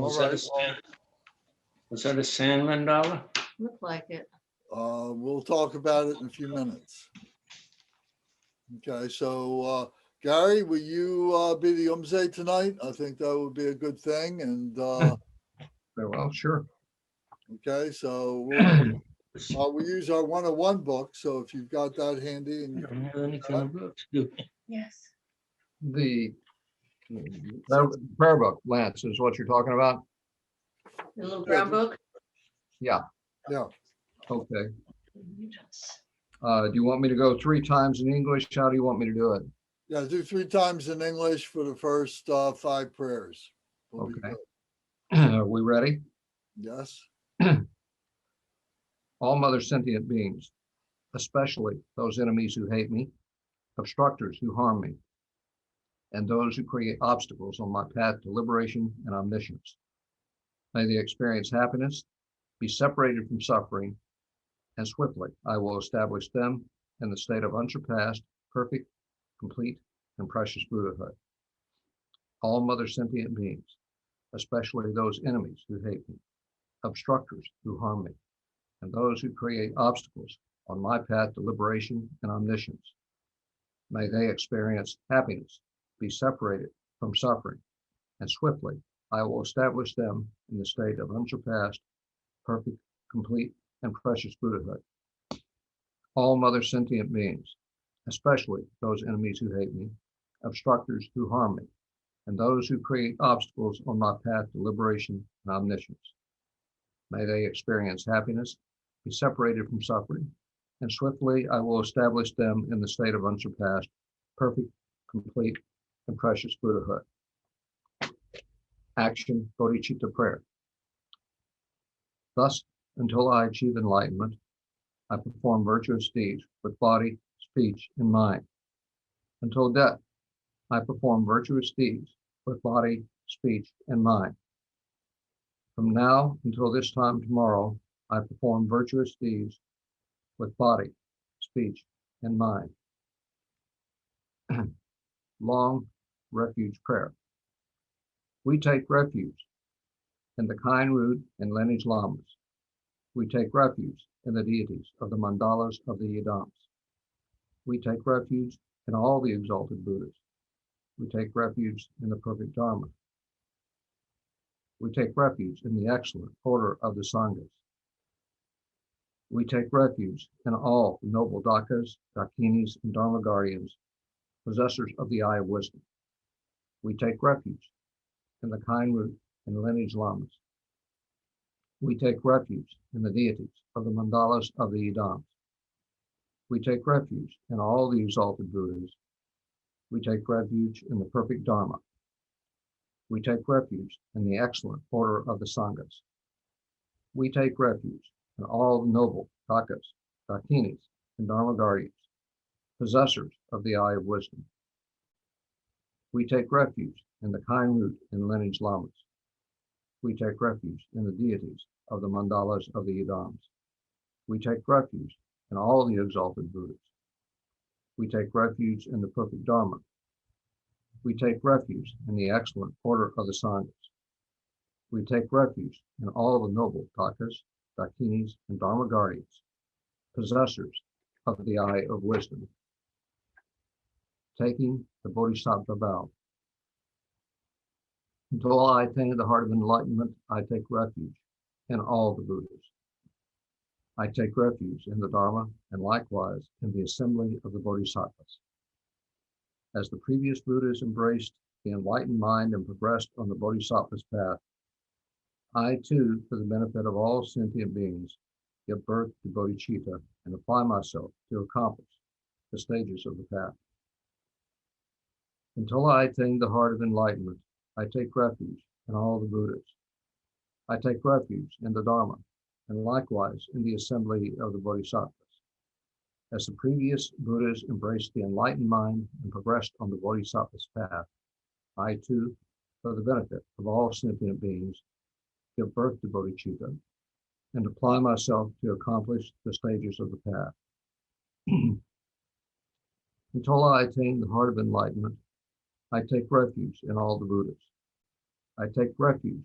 Was that a sand? Was that a sand mandala? Look like it. We'll talk about it in a few minutes. Okay, so Gary, will you be the Umze tonight? I think that would be a good thing. And Very well, sure. okay, so we use our 101 book. So if you've got that handy, I and don't have any kind of books, do we? Yes. The prayer book, Lance, is what you're talking about? The little brown book. Yeah, yeah, okay. Yes. Do you want me to go 3 times in English? How do you want me to do it? yeah, do 3 times in English for the first 5 prayers. Will be Okay. good. Are we ready? Yes. All mother sentient beings, especially those enemies who hate me, obstructors who harm me, and those who create obstacles on my path to liberation and omniscience. May they experience happiness, be separated from suffering, and swiftly I will establish them in the state of unsurpassed, perfect, complete, and precious Buddhahood. All mother sentient beings, especially those enemies who hate me, obstructors who harm me, and those who create obstacles on my path to liberation and omniscience. May they experience happiness, be separated from suffering, and swiftly I will establish them in the state of unsurpassed, perfect, complete, and precious Buddhahood. All mother sentient beings, especially those enemies who hate me, obstructors who harm me, and those who create obstacles on my path to liberation and omniscience. May they experience happiness, be separated from suffering, and swiftly I will establish them in the state of unsurpassed, perfect, complete, and precious Buddhahood. Action, bodhicitta prayer. Thus, until I achieve enlightenment, I perform virtuous deeds with body, speech, and mind. Until death, I perform virtuous deeds with body, speech, and mind. From now until this time tomorrow, I perform virtuous deeds with body, speech, and mind. Long refuge prayer. We take refuge in the kind root and lineage lamas. We take refuge in the deities of the mandalas of the yidams. We take refuge in all the exalted Buddhas. We take refuge in the perfect Dharma. We take refuge in the excellent order of the Sanghas. We take refuge in all the noble Dakas, Dakinis, and Dharma guardians, possessors of the eye of wisdom. We take refuge in the kind root and lineage lamas. We take refuge in the deities of the mandalas of the yidams. We take refuge in all the exalted Buddhas. We take refuge in the perfect Dharma. We take refuge in the excellent order of the Sanghas. We take refuge in all the noble Dakas, Dakinis, and Dharma guardians, possessors of the eye of wisdom. We take refuge in the kind root and lineage lamas. We take refuge in the deities of the mandalas of the yidams. We take refuge in all the exalted Buddhas. We take refuge in the perfect Dharma. We take refuge in the excellent order of the Sanghas. We take refuge in all the noble Dakas, Dakinis, and Dharma guardians, possessors of the eye of wisdom. Taking the Bodhisattva vow. Until I attain the heart of enlightenment, I take refuge in all the Buddhas. I take refuge in the Dharma and likewise in the assembly of the Bodhisattvas. As the previous Buddhas embraced the enlightened mind and progressed on the Bodhisattva's path, I too, for the benefit of all sentient beings, give birth to bodhicitta and apply myself to accomplish the stages of the path. Until I attain the heart of enlightenment, I take refuge in all the Buddhas. I take refuge in the Dharma and likewise in the assembly of the Bodhisattvas. As the previous Buddhas embraced the enlightened mind and progressed on the Bodhisattva's path, I too, for the benefit of all sentient beings, give birth to bodhicitta and apply myself to accomplish the stages of the path. Until I attain the heart of enlightenment, I take refuge in all the Buddhas. I take refuge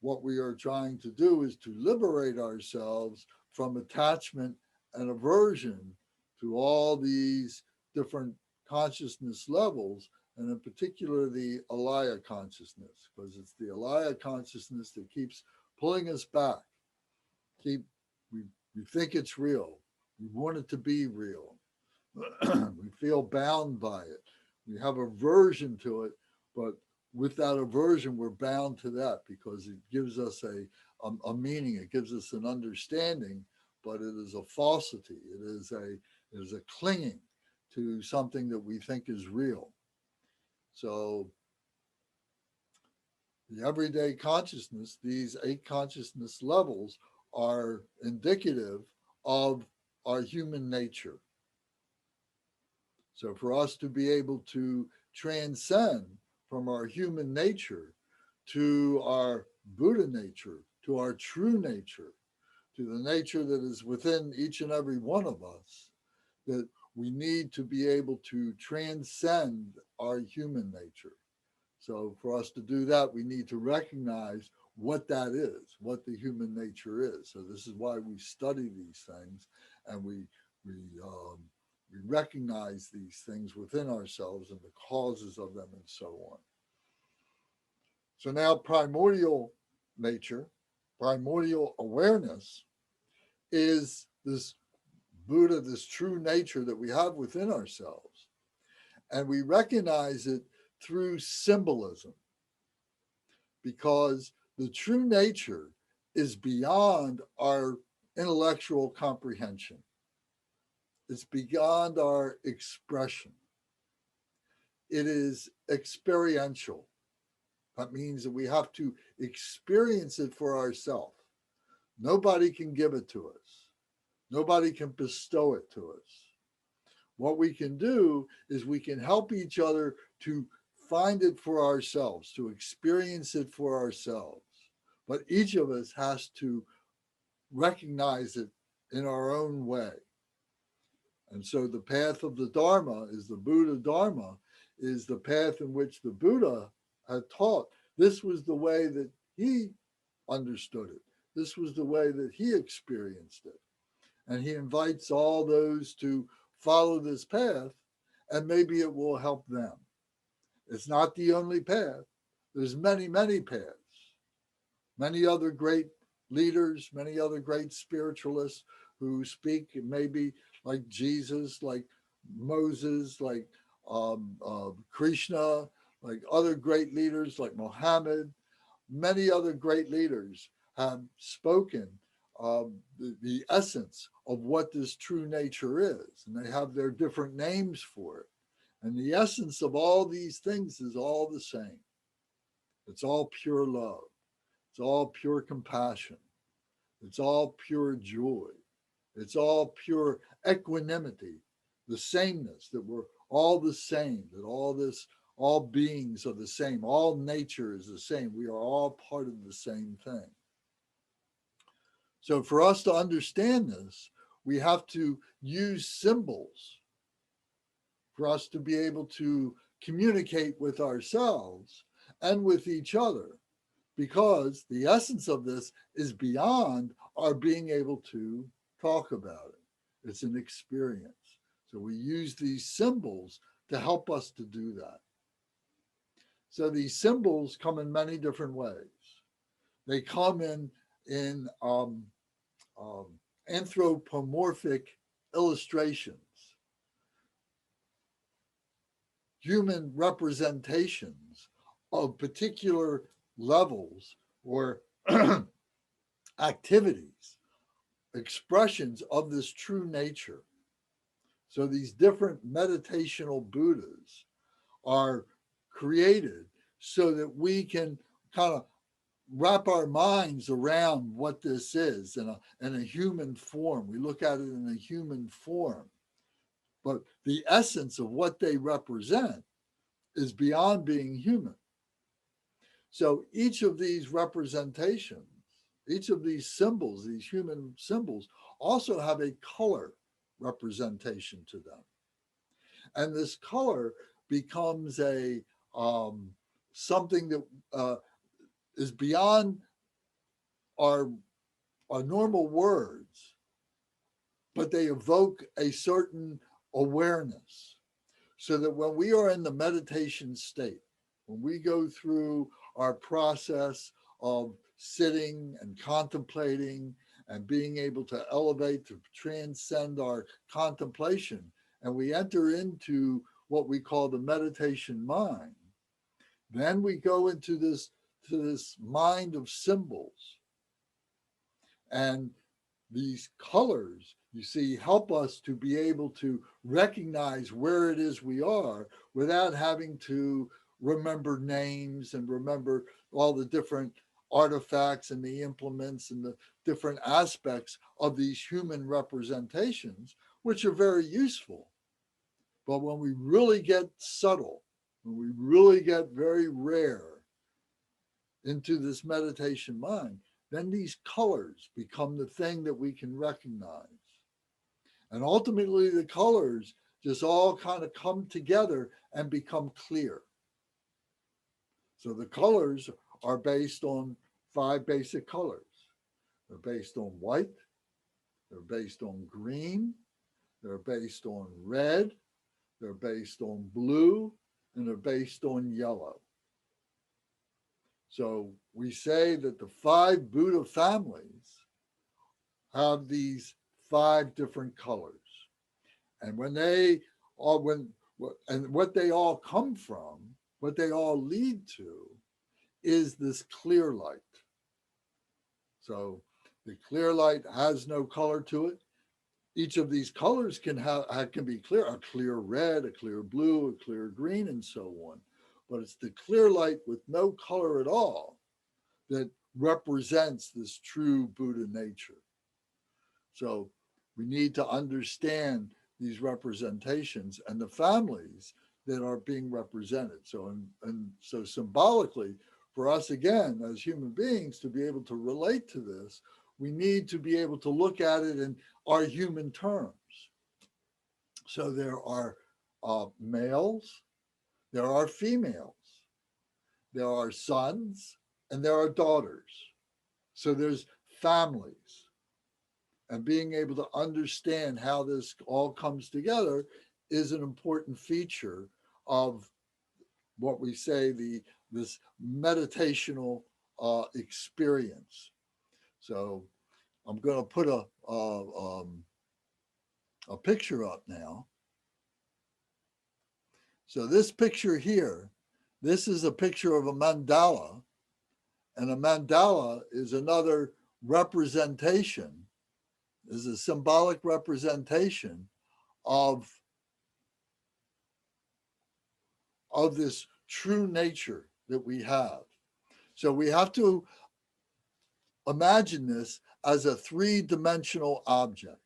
what we are trying to do is to liberate ourselves from attachment and aversion to all these different consciousness levels, and in particular the Alaya consciousness, because it's the Alaya consciousness that keeps pulling us back. We think it's real. We want it to be real. We feel bound by it. We have aversion to it, but with that aversion, we're bound to that because it gives us a meaning. It gives us an understanding, but it is a falsity. It is a clinging to something that we think is real. So the everyday consciousness, these 8 consciousness levels, are indicative of our human nature. So for us to be able to transcend from our human nature to our Buddha nature, to our true nature, to the nature that is within each and every one of us, that we need to be able to transcend our human nature. So for us to do that, we need to recognize what that is, what the human nature is. So this is why we study these things, and we recognize these things within ourselves and the causes of them and so on. So now primordial nature, primordial awareness is this Buddha, this true nature that we have within ourselves. And we recognize it through symbolism, because the true nature is beyond our intellectual comprehension. It's beyond our expression. It is experiential. That means that we have to experience it for ourselves. Nobody can give it to us. Nobody can bestow it to us. What we can do is we can help each other to find it for ourselves, to experience it for ourselves. But each of us has to recognize it in our own way. And so the path of the Dharma is the Buddha Dharma, is the path in which the Buddha had taught. This was the way that he understood it. This was the way that he experienced it. And he invites all those to follow this path, and maybe it will help them. It's not the only path. There's many, many paths. Many other great leaders, many other great spiritualists who speak maybe like Jesus, like Moses, like Krishna, like other great leaders like Muhammad. Many other great leaders have spoken the essence of what this true nature is, and they have their different names for it. And the essence of all these things is all the same. It's all pure love. It's all pure compassion. It's all pure joy. It's all pure equanimity, the sameness, that we're all the same, that all beings are the same, all nature is the same. We are all part of the same thing. So for us to understand this, we have to use symbols for us to be able to communicate with ourselves and with each other, because the essence of this is beyond our being able to talk about it. It's an experience. So we use these symbols to help us to do that. So these symbols come in many different ways. They come in anthropomorphic illustrations, human representations of particular levels or activities, expressions of this true nature. So these different meditational Buddhas are created so that we can kind of wrap our minds around what this is in a human form. We look at it in a human form. But the essence of what they represent is beyond being human. So each of these representations, each of these symbols, these human symbols, also have a color representation to them. And this color becomes a something that is beyond are normal words, but they evoke a certain awareness. So that when we are in the meditation state, when we go through our process of sitting and contemplating and being able to elevate, to transcend our contemplation, and we enter into what we call the meditation mind, then we go into this mind of symbols. And these colors, you see, help us to be able to recognize where it is we are without having to remember names and remember all the different artifacts and the implements and the different aspects of these human representations, which are very useful. But when we really get subtle, when we really get very rare into this meditation mind, then these colors become the thing that we can recognize. And ultimately, the colors just all kind of come together and become clear. So the colors are based on 5 basic colors. They're based on white, they're based on green, they're based on red, they're based on blue, and they're based on yellow. So we say that the 5 Buddha families have these 5 different colors. And when they are, and what they all come from, what they all lead to is this clear light. So the clear light has no color to it. Each of these colors can be clear, a clear red, a clear blue, a clear green, and so on. But it's the clear light with no color at all that represents this true Buddha nature. So we need to understand these representations and the families that are being represented. So, so symbolically, for us, again, as human beings, to be able to relate to this, we need to be able to look at it in our human terms. So there are males, there are females, there are sons, and there are daughters. So there's families. And being able to understand how this all comes together is an important feature of what we say this meditational experience. So I'm going to put a picture up now. So this picture here, this is a picture of a mandala, and a mandala is another representation, is a symbolic representation of this true nature that we have. So we have to imagine this as a 3-dimensional object.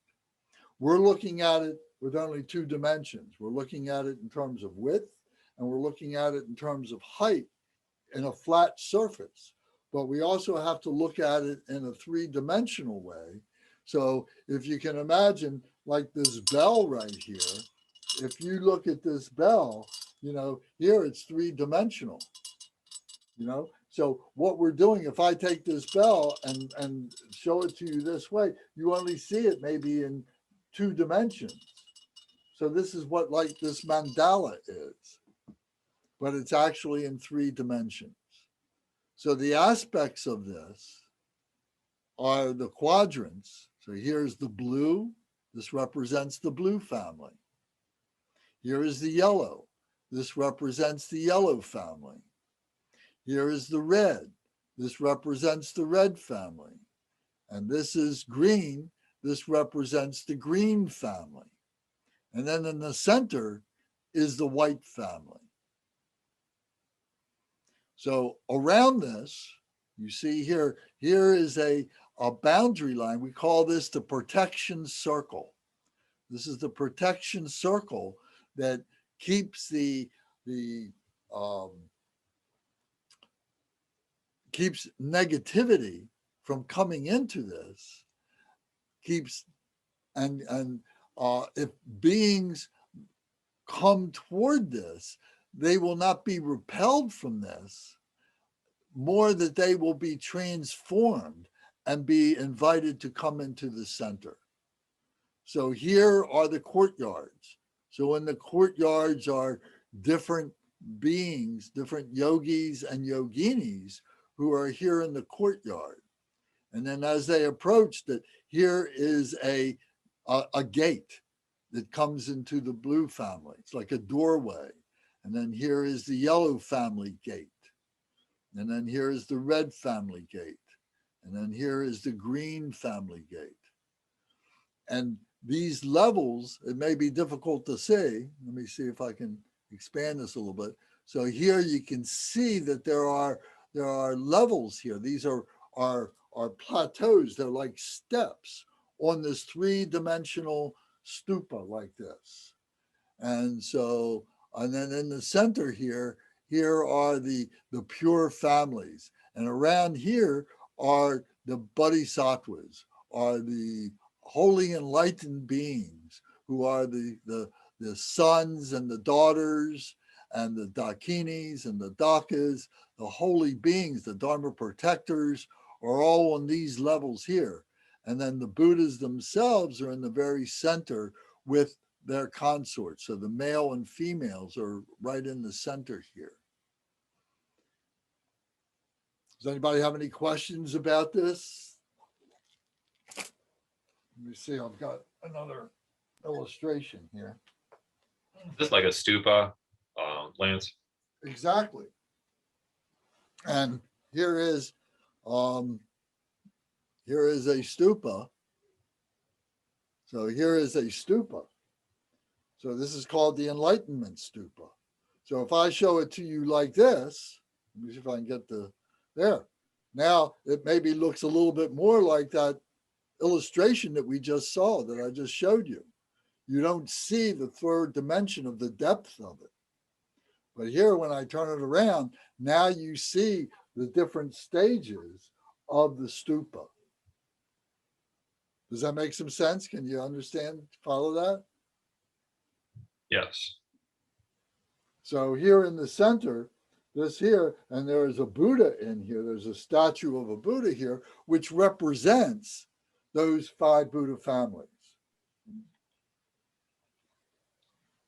We're looking at it with only 2 dimensions. We're looking at it in terms of width, and we're looking at it in terms of height in a flat surface. But we also have to look at it in a 3-dimensional way. So if you can imagine, like this bell right here, if you look at this bell, here it's 3-dimensional, So what we're doing, if I take this bell and show it to you this way, you only see it maybe in 2 dimensions. So this is what like this mandala is, but it's actually in 3 dimensions. So the aspects of this are the quadrants. So here's the blue. This represents the blue family. Here is the yellow. This represents the yellow family. Here is the red. This represents the red family. And this is green. This represents the green family. And then in the center is the white family. So around this, you see here is a boundary line. We call this the protection circle. This is the protection circle that keeps keeps negativity from coming into this, and if beings come toward this, they will not be repelled from this, more that they will be transformed and be invited to come into the center. So here are the courtyards. So in the courtyards are different beings, different yogis and yoginis who are here in the courtyard. And then as they approach that, here is a gate that comes into the blue family. It's like a doorway. And then here is the yellow family gate. And then here is the red family gate. And then here is the green family gate. And these levels, it may be difficult to see. Let me see if I can expand this a little bit. So here you can see that there are levels here. These are plateaus. They're like steps on this three-dimensional stupa like this. And so, and then in the center here are the pure families. And around here are the bodhisattvas, are the holy enlightened beings who are the sons and the daughters and the dakinis and the dakas, the holy beings, the dharma protectors are all on these levels here. And then the Buddhas themselves are in the very center with their consorts. So the male and females are right in the center here. Does anybody have any questions about this? Let me see, I've got another illustration here. Just like a stupa, Lance. Exactly. And here is a stupa. So here is a stupa. So this is called the Enlightenment Stupa. So if I show it to you like this, let me see if I can get there. Now it maybe looks a little bit more like that illustration that we just saw, that I just showed you. You don't see the third dimension of the depth of it. But here, when I turn it around, now you see the different stages of the stupa. Does that make some sense? Can you understand, follow that? Yes. So here in the center, this here, and there is a Buddha in here. There's a statue of a Buddha here, which represents those 5 Buddha families.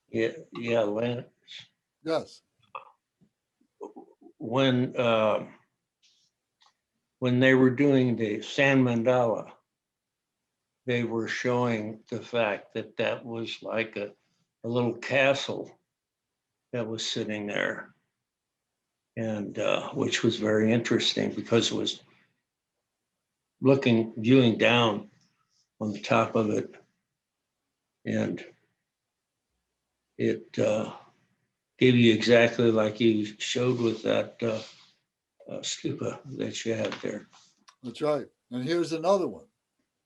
Yeah, Lance. Yes. When they were doing the sand mandala, they were showing the fact that that was like a little castle that was sitting there, and which was very interesting because it was viewing down on the top of it, and it gave you exactly like you showed with that stupa that you had there. That's right. And here's another one.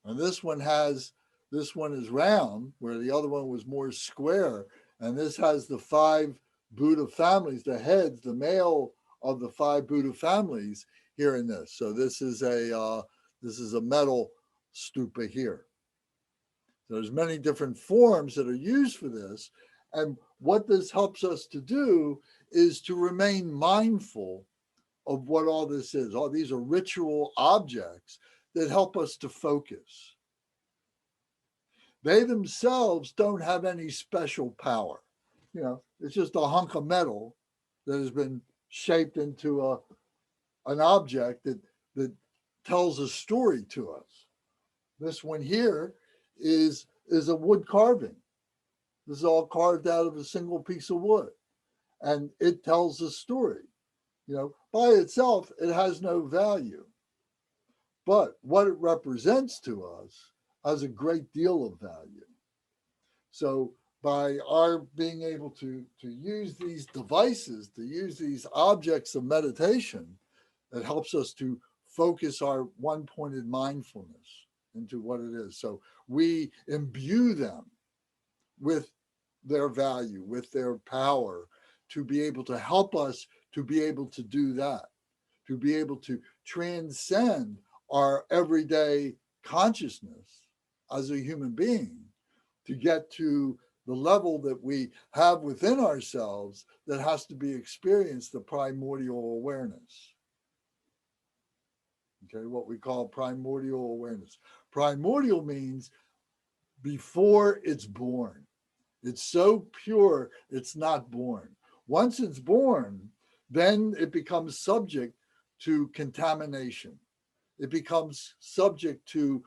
And this one is round, where the other one was more square. And this has the 5 Buddha families, the heads, the male of the 5 Buddha families here in this. So this is a metal stupa here. So there's many different forms that are used for this. And what this helps us to do is to remain mindful of what all this is. All these are ritual objects that help us to focus. They themselves don't have any special power. You know, it's just a hunk of metal that has been shaped into an object that tells a story to us. This one here is a wood carving. This is all carved out of a single piece of wood, and it tells a story. You know, by itself, it has no value, but what it represents to us has a great deal of value. So by our being able to use these devices, to use these objects of meditation, it helps us to focus our one-pointed mindfulness into what it is. So we imbue them with their value, with their power, to be able to help us to be able to do that, to be able to transcend our everyday consciousness as a human being, to get to the level that we have within ourselves that has to be experienced, the primordial awareness. Okay, what we call primordial awareness. Primordial means before it's born. It's so pure, it's not born. Once it's born, then it becomes subject to contamination. It becomes subject to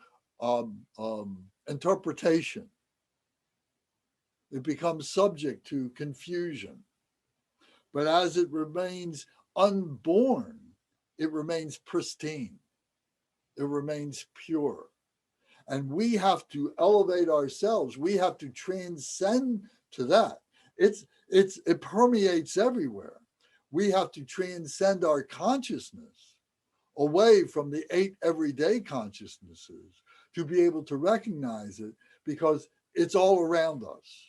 interpretation. It becomes subject to confusion. But as it remains unborn, it remains pristine. It remains pure. And we have to elevate ourselves. We have to transcend to that. It permeates everywhere. We have to transcend our consciousness away from the 8 everyday consciousnesses to be able to recognize it, because it's all around us.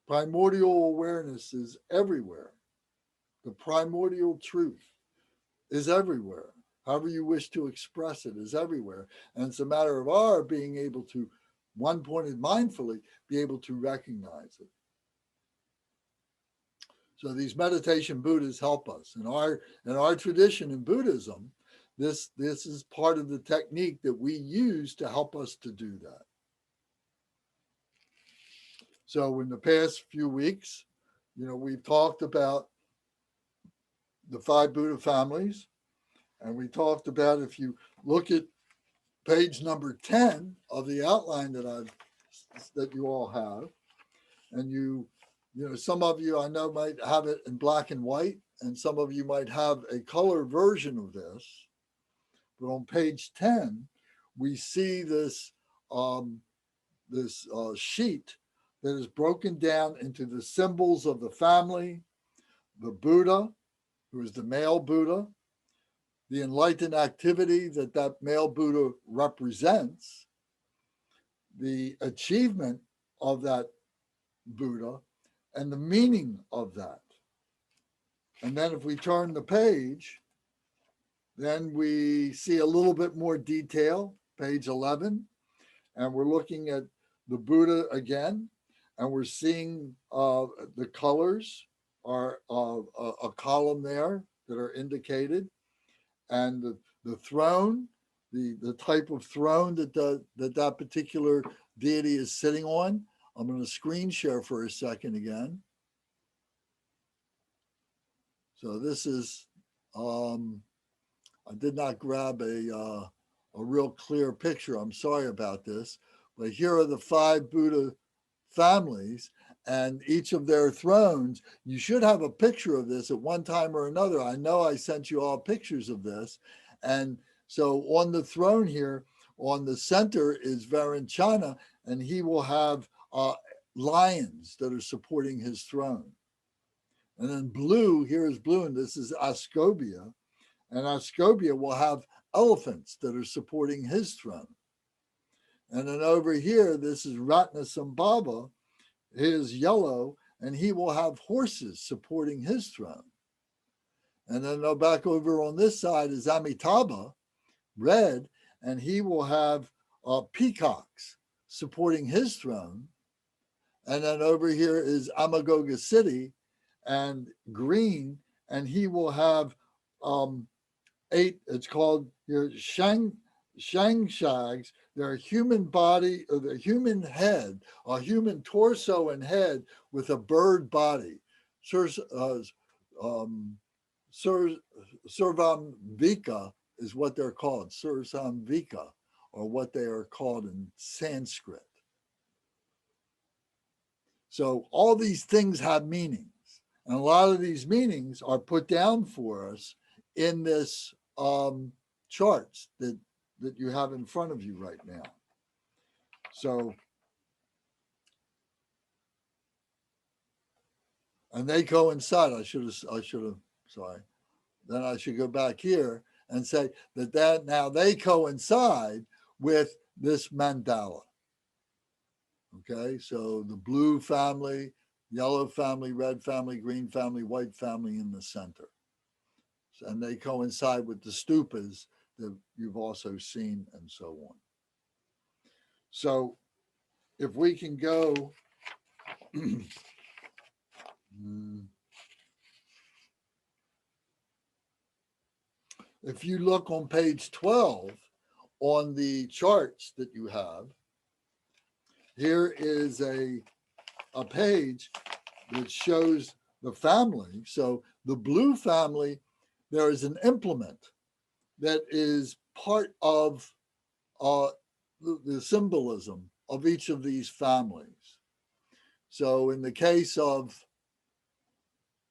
Primordial awareness is everywhere. The primordial truth is everywhere. However you wish to express it is everywhere. And it's a matter of our being able to, one-pointed mindfully, be able to recognize it. So these meditation Buddhas help us. In our tradition in Buddhism, this is part of the technique that we use to help us to do that. So in the past few weeks, we've talked about the 5 Buddha families. And we talked about, if you look at page number 10 of the outline that you all have, and some of you I know might have it in black and white, and some of you might have a color version of this. But on page 10, we see this sheet that is broken down into the symbols of the family, the Buddha, who is the male Buddha, the enlightened activity that male Buddha represents, the achievement of that Buddha, and the meaning of that. And then if we turn the page, then we see a little bit more detail, page 11, and we're looking at the Buddha again, and we're seeing the colors are a column there that are indicated. And the throne, the type of throne that particular deity is sitting on. I'm going to screen share for a second again. So this is, I did not grab a real clear picture. I'm sorry about this, but here are the 5 Buddha families and each of their thrones. You should have a picture of this at one time or another. I know I sent you all pictures of this. And so on the throne here, on the center is Varanchana, and he will have lions that are supporting his throne. And then blue, here is blue, and this is Ascobia. And Ascobia will have elephants that are supporting his throne. And then over here, this is Ratnasambhava, his yellow, and he will have horses supporting his throne. And then back over on this side is Amitabha, red, and he will have peacocks supporting his throne. And then over here is Amagoga City, and green, and he will have 8, it's called here, Shangshags. They're a human body, or the human head, a human torso and head with a bird body. Survamvika is what they're called, Sursamvika, or what they are called in Sanskrit. So all these things have meanings, and a lot of these meanings are put down for us in this charts that you have in front of you right now. So, and they coincide. I should have, sorry. Then I should go back here and say that now they coincide with this mandala. Okay, so the blue family, yellow family, red family, green family, white family in the center. And they coincide with the stupas that you've also seen, and so on. So if we can go, if you look on page 12 on the charts that you have, here is a page that shows the family. So the blue family, there is an implement that is part of the symbolism of each of these families. So in the case of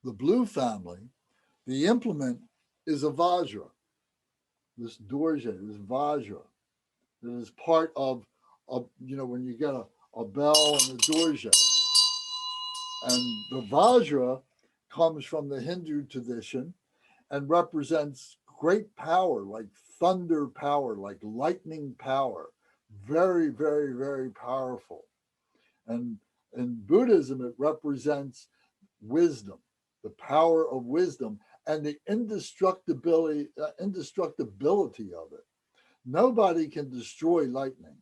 the blue family, the implement is a vajra, this dorje, this vajra, that is part of when you get a bell and a dorje. And the vajra comes from the Hindu tradition and represents great power, like thunder power, like lightning power. Very, very, very powerful. And in Buddhism, it represents wisdom, the power of wisdom, and the indestructibility of it. Nobody can destroy lightning.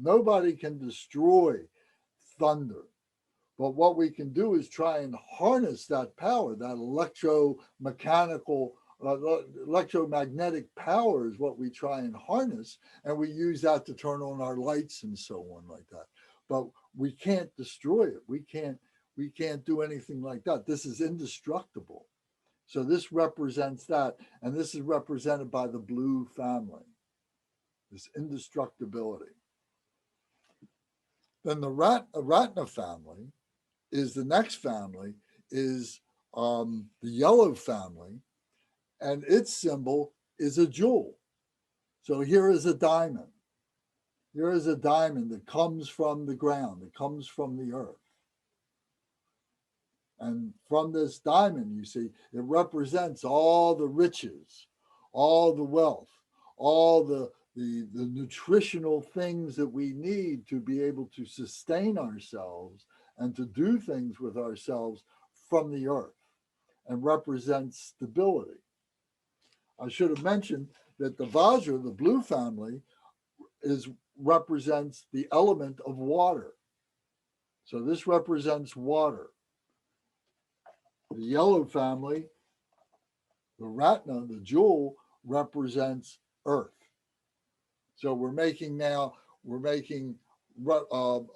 Nobody can destroy thunder. But what we can do is try and harness that power, that electromagnetic power is what we try and harness. And we use that to turn on our lights and so on like that. But we can't destroy it. We can't do anything like that. This is indestructible. So this represents that. And this is represented by the blue family, this indestructibility. Then the Ratna family is the next family, is the yellow family, and its symbol is a jewel. So here is a diamond. Here is a diamond that comes from the ground, that comes from the earth. And from this diamond, you see, it represents all the riches, all the wealth, all the nutritional things that we need to be able to sustain ourselves and to do things with ourselves from the earth, and represents stability. I should have mentioned that the Vajra, the blue family, represents the element of water. So this represents water. The yellow family, the Ratna, the jewel, represents earth. So we're making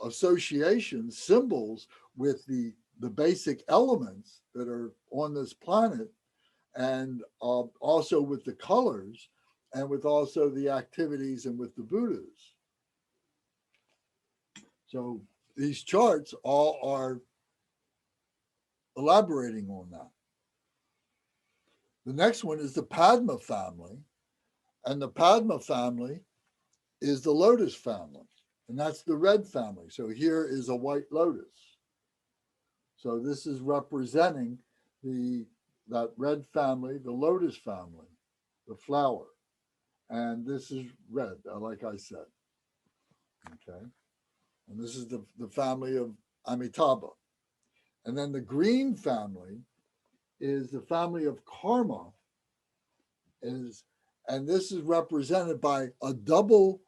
associations, symbols with the basic elements that are on this planet, and also with the colors, and with also the activities and with the Buddhas. So these charts all are elaborating on that. The next one is the Padma family, and the Padma family is the lotus family, and that's the red family. So here is a white lotus. So this is representing that red family, the lotus family, the flower. And this is red, like I said. Okay. And this is the family of Amitabha. And then the green family is the family of karma, and this is represented by a double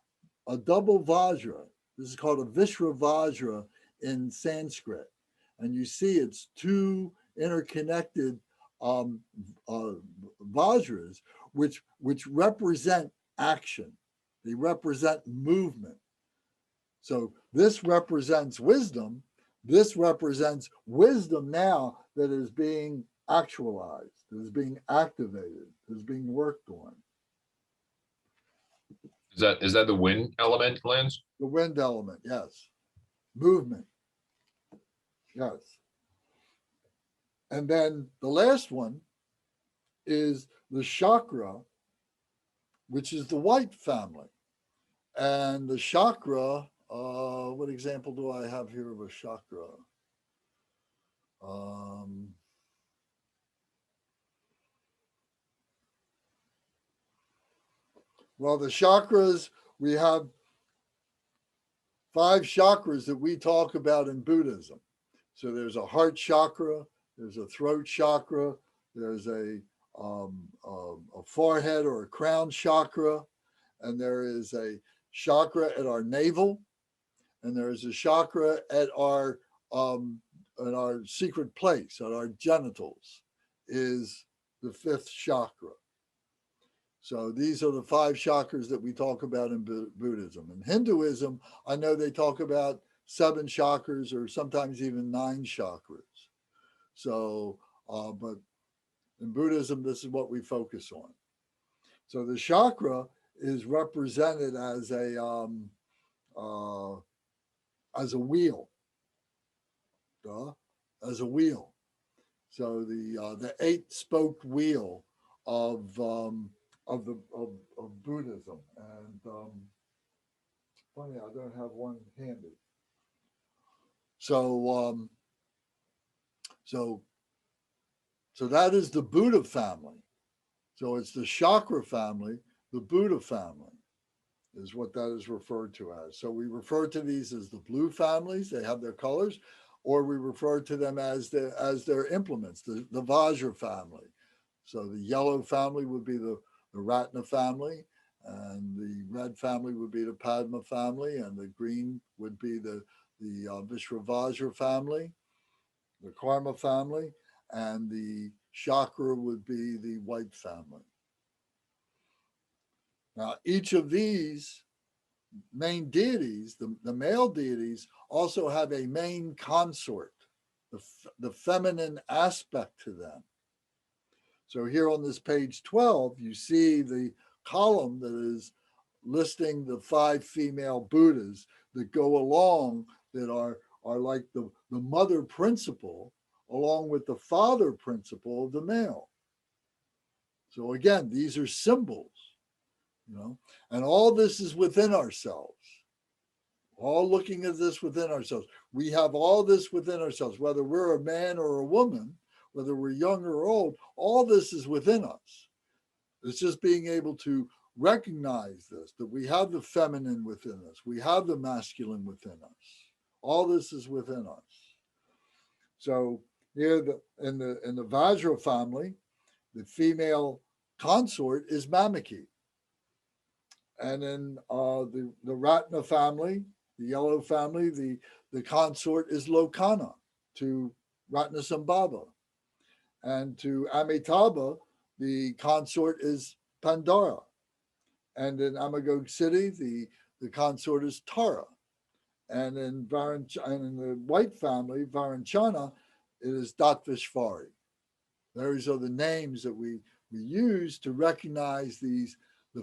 vajra. This is called a Vishra Vajra in Sanskrit. And you see it's two interconnected vajras, which represent action. They represent movement. So this represents wisdom. This represents wisdom now that is being actualized, that is being activated, that is being worked on. Is that the wind element, Lance? The wind element, yes. Movement, yes. And then the last one is the chakra, which is the white family. And the chakra, what example do I have here of a chakra? Well, the chakras, we have 5 chakras that we talk about in Buddhism. So there's a heart chakra, there's a throat chakra, there's a forehead or a crown chakra, and there is a chakra at our navel, and there is a chakra at our secret place, at our genitals, is the 5th chakra. So these are the 5 chakras that we talk about in Buddhism. In Hinduism, I know they talk about 7 chakras or sometimes even 9 chakras. So, but in Buddhism, this is what we focus on. So the chakra is represented as a wheel, as a wheel. So the 8-spoked wheel of Buddhism. And it's funny, I don't have one handy. So so that is the Buddha family. So it's the chakra family, the Buddha family is what that is referred to as. So we refer to these as the blue families, they have their colors, or we refer to them as their implements, the Vajra family. So the yellow family would be the Ratna family, and the red family would be the Padma family, and the green would be the Vishwavajra family, the Karma family, and the chakra would be the white family. Now, each of these main deities, the male deities, also have a main consort, the feminine aspect to them. So here on this page 12, you see the column that is listing the 5 female Buddhas that go along, that are like the mother principle, along with the father principle of the male. So again, these are symbols, you know, and all this is within ourselves. All looking at this within ourselves. We have all this within ourselves, whether we're a man or a woman, whether we're young or old, all this is within us. It's just being able to recognize this, that we have the feminine within us, we have the masculine within us. All this is within us. So here in the Vajra family, the female consort is Mamaki. And in the Ratna family, the yellow family, the consort is Lokana to Ratnasambhava. And to Amitabha, the consort is Pandara. And in Amagog City, the consort is Tara. And in the white family, Varanchana, it is Datvishvari. Those are the names that we use to recognize the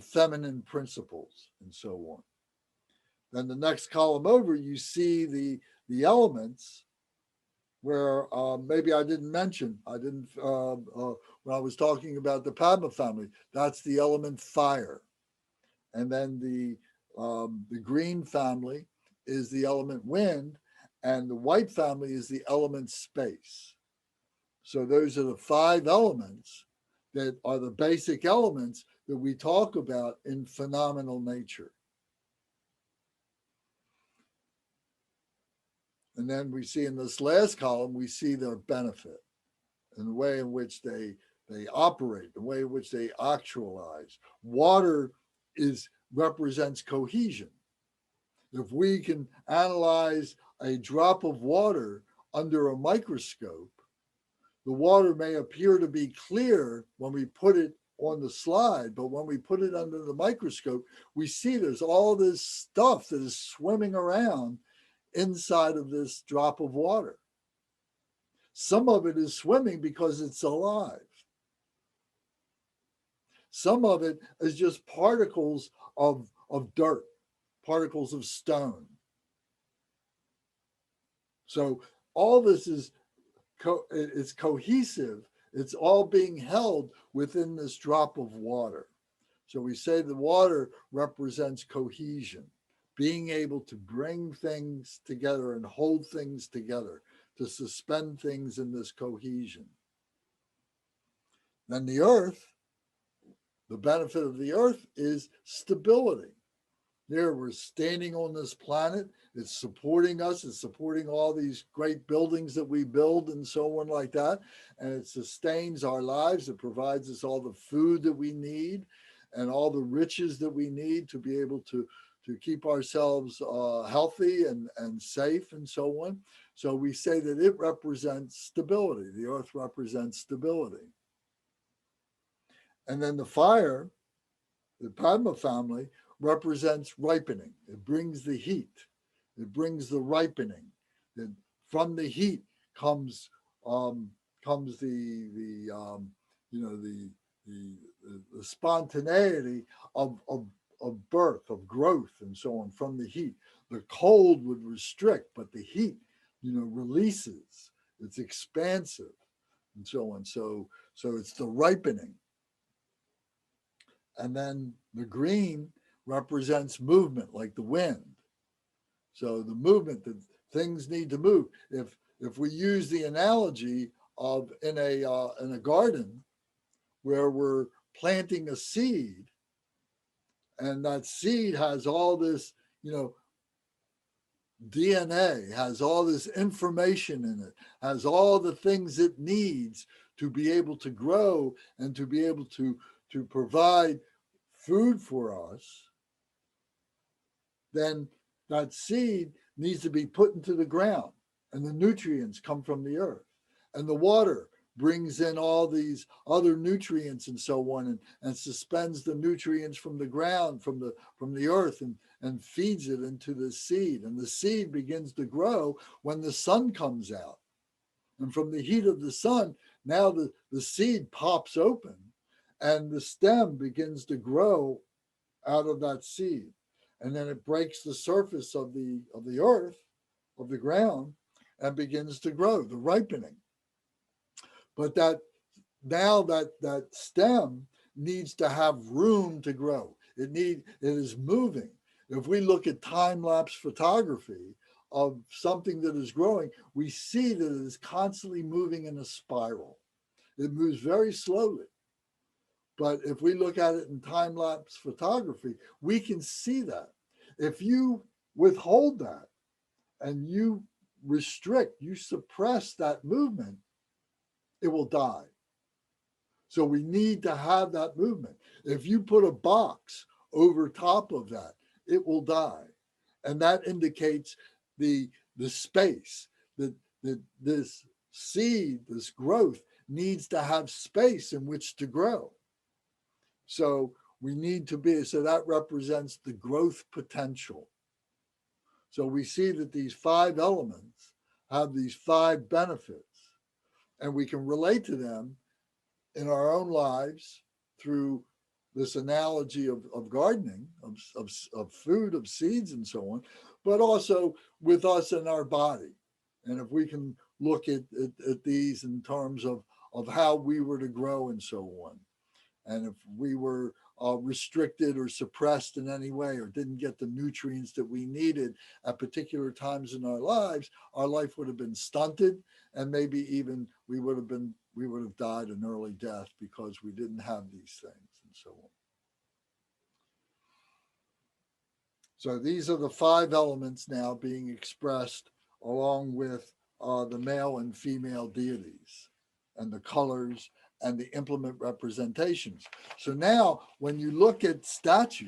feminine principles and so on. Then the next column over, you see the elements where maybe I didn't mention, when I was talking about the Padma family, that's the element fire. And then the green family is the element wind, and the white family is the element space. So those are the 5 elements that are the basic elements that we talk about in phenomenal nature. And then we see in this last column, we see their benefit and the way in which they operate, the way in which they actualize. Water represents cohesion. If we can analyze a drop of water under a microscope, the water may appear to be clear when we put it on the slide, but when we put it under the microscope, we see there's all this stuff that is swimming around inside of this drop of water. Some of it is swimming because it's alive. Some of it is just particles of dirt, particles of stone. So all this is it's cohesive. It's all being held within this drop of water. So we say the water represents cohesion, being able to bring things together and hold things together, to suspend things in this cohesion. Then the earth, the benefit of the earth is stability. There, we're standing on this planet. It's supporting us. It's supporting all these great buildings that we build and so on like that. And it sustains our lives. It provides us all the food that we need and all the riches that we need to be able to keep ourselves healthy and safe and so on. So we say that it represents stability. The earth represents stability. And then the fire The Padma family represents ripening. It brings the heat. It brings the ripening. And from the heat comes the spontaneity of birth, of growth, and so on from the heat. The cold would restrict, but the heat, releases. It's expansive, and so on. So it's the ripening. And then the green represents movement, like the wind. So the movement that things need to move. If we use the analogy of in a garden where we're planting a seed, and that seed has all this, DNA, has all this information in it, has all the things it needs to be able to grow and to be able to provide food for us, then that seed needs to be put into the ground, and the nutrients come from the earth, and the water brings in all these other nutrients and so on, and suspends the nutrients from the ground, from the earth, and feeds it into the seed. And the seed begins to grow when the sun comes out. And from the heat of the sun, now the seed pops open, and the stem begins to grow out of that seed. And then it breaks the surface of the earth, of the ground, and begins to grow, the ripening. But that stem needs to have room to grow. It is moving. If we look at time-lapse photography of something that is growing, we see that it is constantly moving in a spiral. It moves very slowly. But if we look at it in time-lapse photography, we can see that. If you withhold that and you restrict, you suppress that movement, it will die. So we need to have that movement. If you put a box over top of that, it will die. And that indicates the space that this seed, this growth, needs to have space in which to grow. So we need to be, so that represents the growth potential. So we see that these 5 elements have these 5 benefits, and we can relate to them in our own lives through this analogy of gardening, of food, of seeds, and so on, but also with us in our body. And if we can look at these in terms of how we were to grow and so on, and if we were restricted or suppressed in any way, or didn't get the nutrients that we needed at particular times in our lives, our life would have been stunted, and maybe even we would have died an early death because we didn't have these things and so on. So these are the 5 elements now being expressed along with the male and female deities and the colors and the implement representations. So now when you look at statues,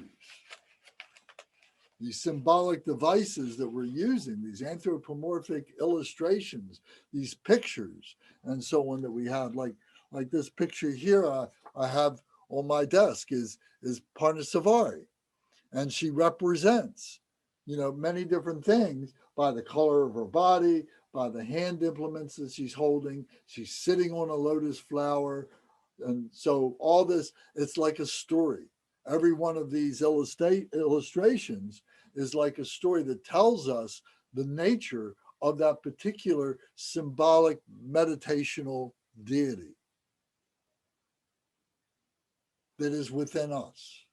these symbolic devices that we're using, these anthropomorphic illustrations, these pictures and so on that we have, like this picture here I have on my desk is Parnasavari, and she represents, many different things by the color of her body, by the hand implements that she's holding. She's sitting on a lotus flower. And so all this, it's like a story. Every one of these illustrations is like a story that tells us the nature of that particular symbolic meditational deity that is within us.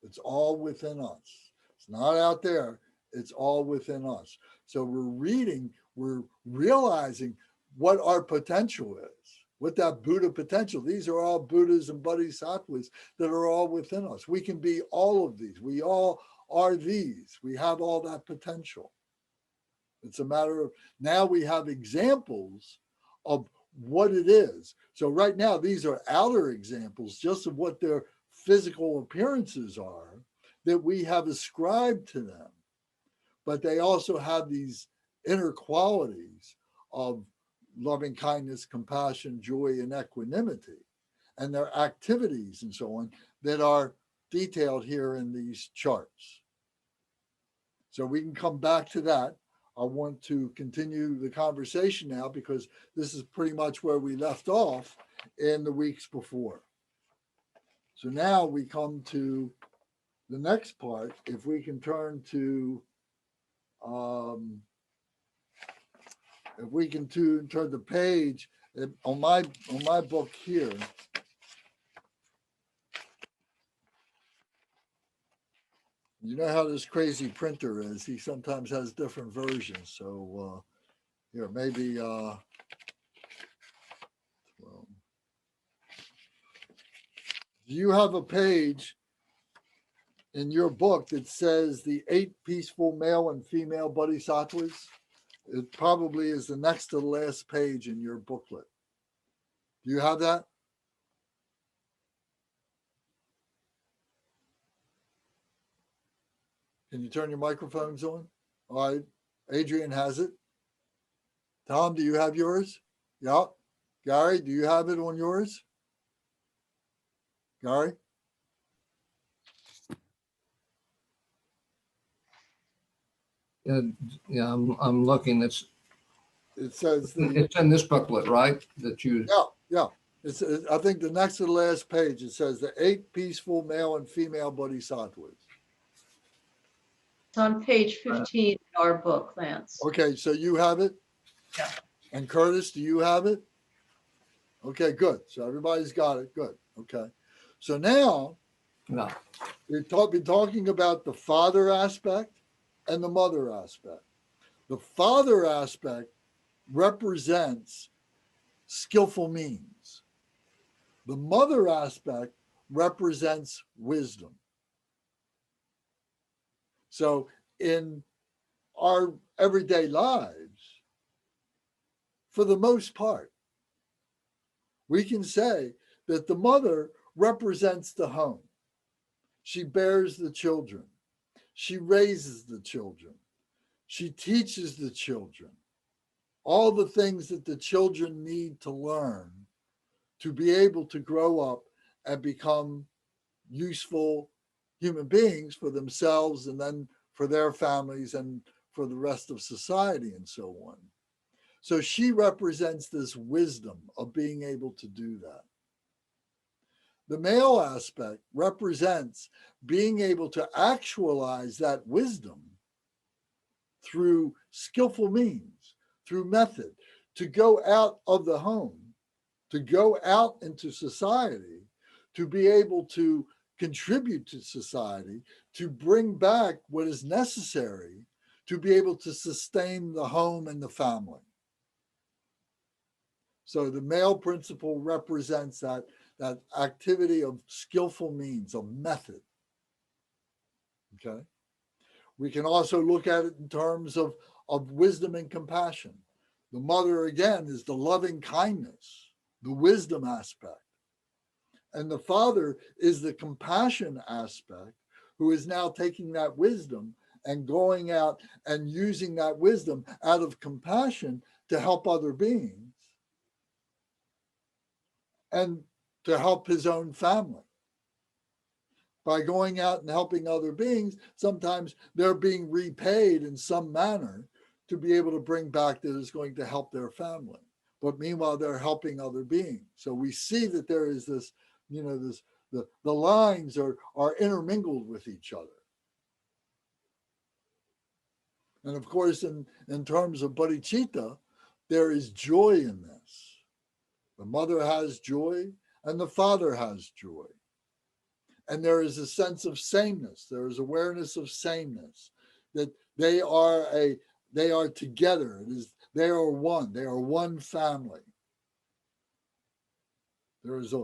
It's all within us. It's not out there. It's all within us. So we're realizing what our potential is, what that Buddha potential. These are all Buddhas and Bodhisattvas that are all within us. We can be all of these. We all are these. We have all that potential. It's a matter of, now we have examples of what it is. So right now, these are outer examples just of what their physical appearances are that we have ascribed to them. But they also have these inner qualities of loving kindness, compassion, joy, and equanimity, and their activities and so on that are detailed here in these charts. So we can come back to that. I want to continue the conversation now because this is pretty much where we left off in the weeks before. So now we come to the next part. If we can turn to, turn the page on my book here. You know how this crazy printer is. He sometimes has different versions. So here, maybe, well, do you have a page in your book that says the 8 peaceful male and female bodhisattvas? It probably is the next to the last page in your booklet. Do you have that? Can you turn your microphones on? All right. Adrian has it. Tom, do you have yours? Yeah. Gary, do you have it on yours? Gary? Yeah, I'm looking. It says it's in this booklet, right? That you. Yeah. It's I think the next to the last page. It says the 8 peaceful male and female bodhisattvas. It's on page 15 in our book, Lance. Okay, so you have it? Yeah. And Curtis, do you have it? Okay, good. So everybody's got it. Good. Okay. So now we've been talking about the father aspect and the mother aspect. The father aspect represents skillful means. The mother aspect represents wisdom. So in our everyday lives, for the most part, we can say that the mother represents the home. She bears the children. She raises the children. She teaches the children all the things that the children need to learn to be able to grow up and become useful human beings for themselves and then for their families and for the rest of society and so on. So she represents this wisdom of being able to do that. The male aspect represents being able to actualize that wisdom through skillful means, through method, to go out of the home, to go out into society, to be able to contribute to society, to bring back what is necessary to be able to sustain the home and the family. So the male principle represents that activity of skillful means, of method. Okay. We can also look at it in terms of wisdom and compassion. The mother, again, is the loving kindness, the wisdom aspect. And the father is the compassion aspect, who is now taking that wisdom and going out and using that wisdom out of compassion to help other beings and to help his own family. By going out and helping other beings, sometimes they're being repaid in some manner to be able to bring back that is going to help their family. But meanwhile, they're helping other beings. So we see that there is this, the lines are intermingled with each other. And of course, in terms of bodhicitta, there is joy in this. The mother has joy and the father has joy. And there is a sense of sameness. There is awareness of sameness, that they are together. They are one. They are one family. There is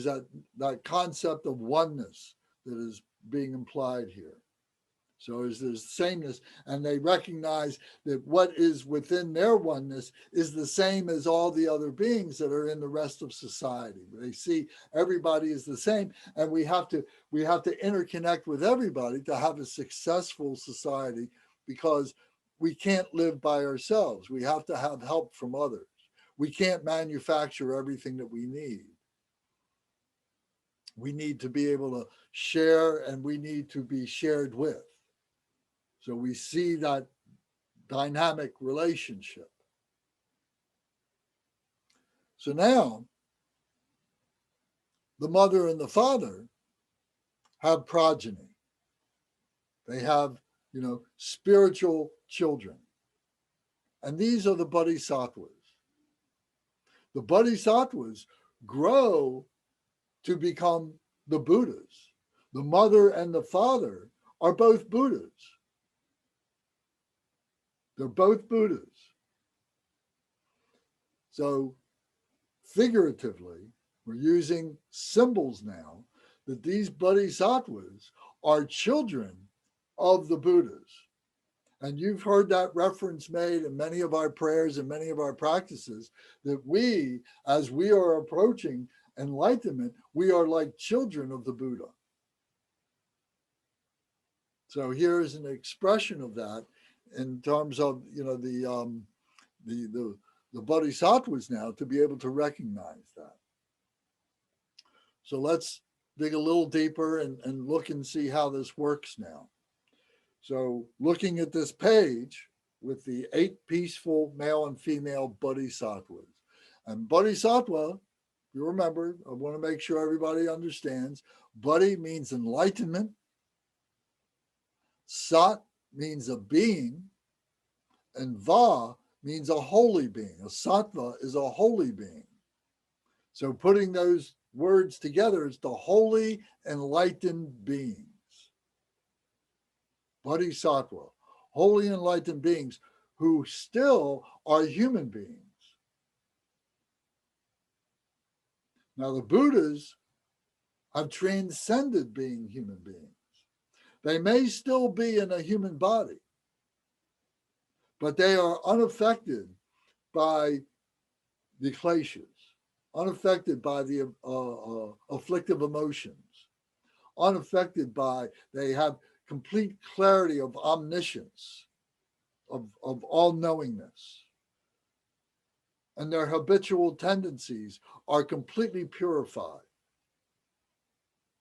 that concept of oneness that is being implied here. So there's sameness, and they recognize that what is within their oneness is the same as all the other beings that are in the rest of society. They see everybody is the same, and we have to interconnect with everybody to have a successful society, because we can't live by ourselves. We have to have help from others. We can't manufacture everything that we need. We need to be able to share, and we need to be shared with. So we see that dynamic relationship. So now the mother and the father have progeny. They have, spiritual children. And these are the bodhisattvas. The bodhisattvas grow to become the Buddhas. The mother and the father are both Buddhas. They're both Buddhas. So figuratively, we're using symbols now that these bodhisattvas are children of the Buddhas. And you've heard that reference made in many of our prayers and many of our practices, that we, as we are approaching enlightenment, we are like children of the Buddha. So here is an expression of that in terms of, the bodhisattvas now, to be able to recognize that. So let's dig a little deeper and look and see how this works now. So looking at this page with the 8 peaceful male and female bodhisattvas. And bodhisattva, you remember, I want to make sure everybody understands, bodhi means enlightenment. Sat means a being. And va means a holy being. A sattva is a holy being. So putting those words together is the holy enlightened beings. Bodhisattva, holy enlightened beings who still are human beings. Now the Buddhas have transcended being human beings. They may still be in a human body, but they are unaffected by the kleshas, unaffected by the afflictive emotions, unaffected by, they have complete clarity of omniscience, of all-knowingness. And their habitual tendencies are completely purified.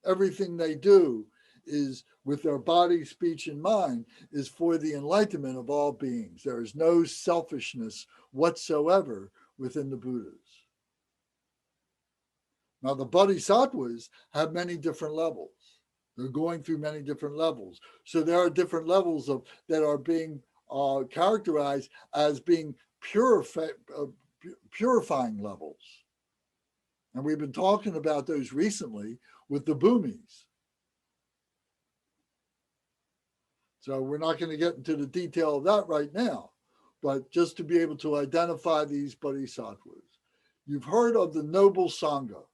Everything they do is with their body, speech, and mind is for the enlightenment of all beings. There is no selfishness whatsoever within the Buddhas. Now, the bodhisattvas have many different levels. They're going through many different levels. So there are different levels that are being characterized as being purifying levels. And we've been talking about those recently with the bhumis. So we're not going to get into the detail of that right now, but just to be able to identify these bodhisattvas. You've heard of the noble Sangha.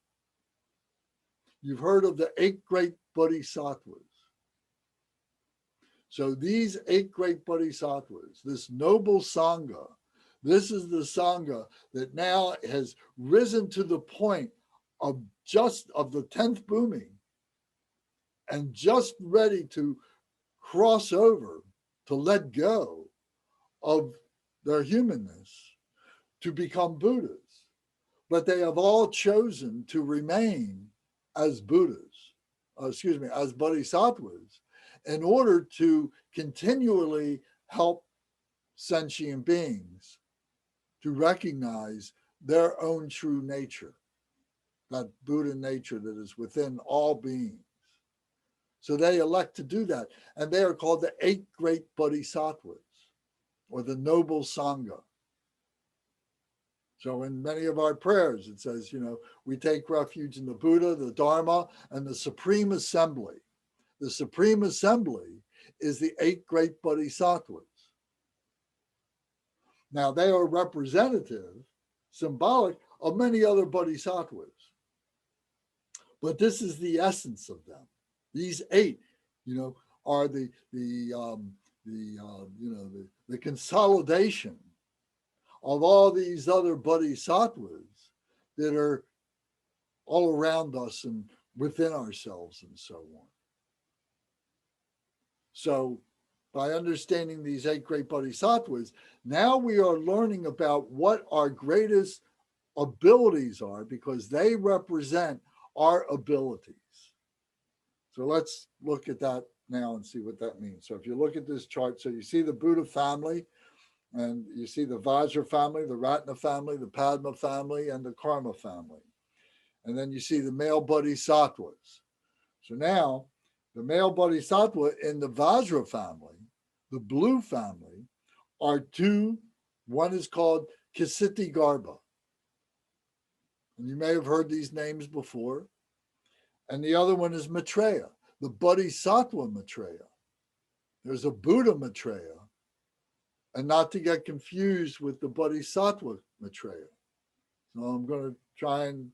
You've heard of the 8 great bodhisattvas. So these 8 great bodhisattvas, this noble Sangha, this is the Sangha that now has risen to the point of the 10th bhumi and just ready to cross over, to let go of their humanness to become Buddhas. But they have all chosen to remain as Buddhas, as bodhisattvas, in order to continually help sentient beings to recognize their own true nature, that Buddha nature that is within all beings. So they elect to do that. And they are called the 8 great bodhisattvas, or the noble Sangha. So in many of our prayers, it says, we take refuge in the Buddha, the Dharma, and the Supreme Assembly. The Supreme Assembly is the 8 great bodhisattvas. Now, they are representative, symbolic of many other bodhisattvas. But this is the essence of them. These 8, are the consolidation of all these other bodhisattvas that are all around us and within ourselves and so on. So by understanding these 8 great bodhisattvas, now we are learning about what our greatest abilities are, because they represent our abilities. So let's look at that now and see what that means. So if you look at this chart, so you see the Buddha family, and you see the Vajra family, the Ratna family, the Padma family, and the Karma family. And then you see the male bodhisattvas. So now the male bodhisattva in the Vajra family, the blue family, are two. One is called Kasiti Garbha. And you may have heard these names before. And the other one is Maitreya, the Bodhisattva Maitreya. There's a Buddha Maitreya, and not to get confused with the Bodhisattva Maitreya. So I'm going to try and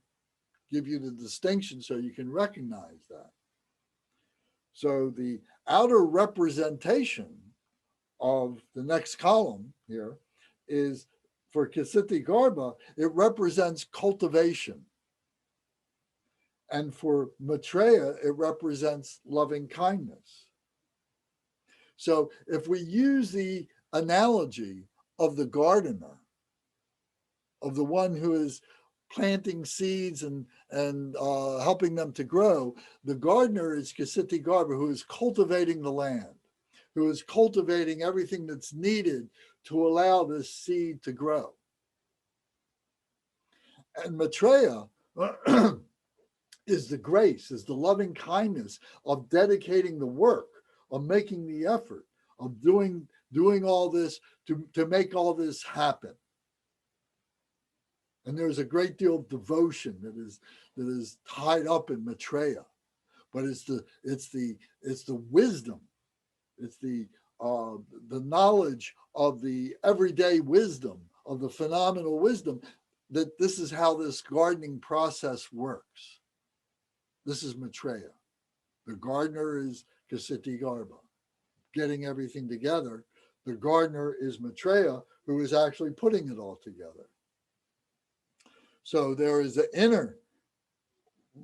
give you the distinction so you can recognize that. So the outer representation of the next column here is for Kasiti Garbha, it represents cultivation. And for Maitreya, it represents loving kindness. So if we use the analogy of the gardener, of the one who is planting seeds and helping them to grow, the gardener is Kasiti Garbha, who is cultivating the land, who is cultivating everything that's needed to allow this seed to grow. And Maitreya is the grace, is the loving kindness of dedicating the work, of making the effort, of doing all this to make all this happen. And there's a great deal of devotion that is tied up in Maitreya, but it's the wisdom, it's the knowledge of the everyday wisdom, of the phenomenal wisdom, that this is how this gardening process works. This is Maitreya. The gardener is Kasiti Garbha, getting everything together. The gardener is Maitreya, who is actually putting it all together. So there is the inner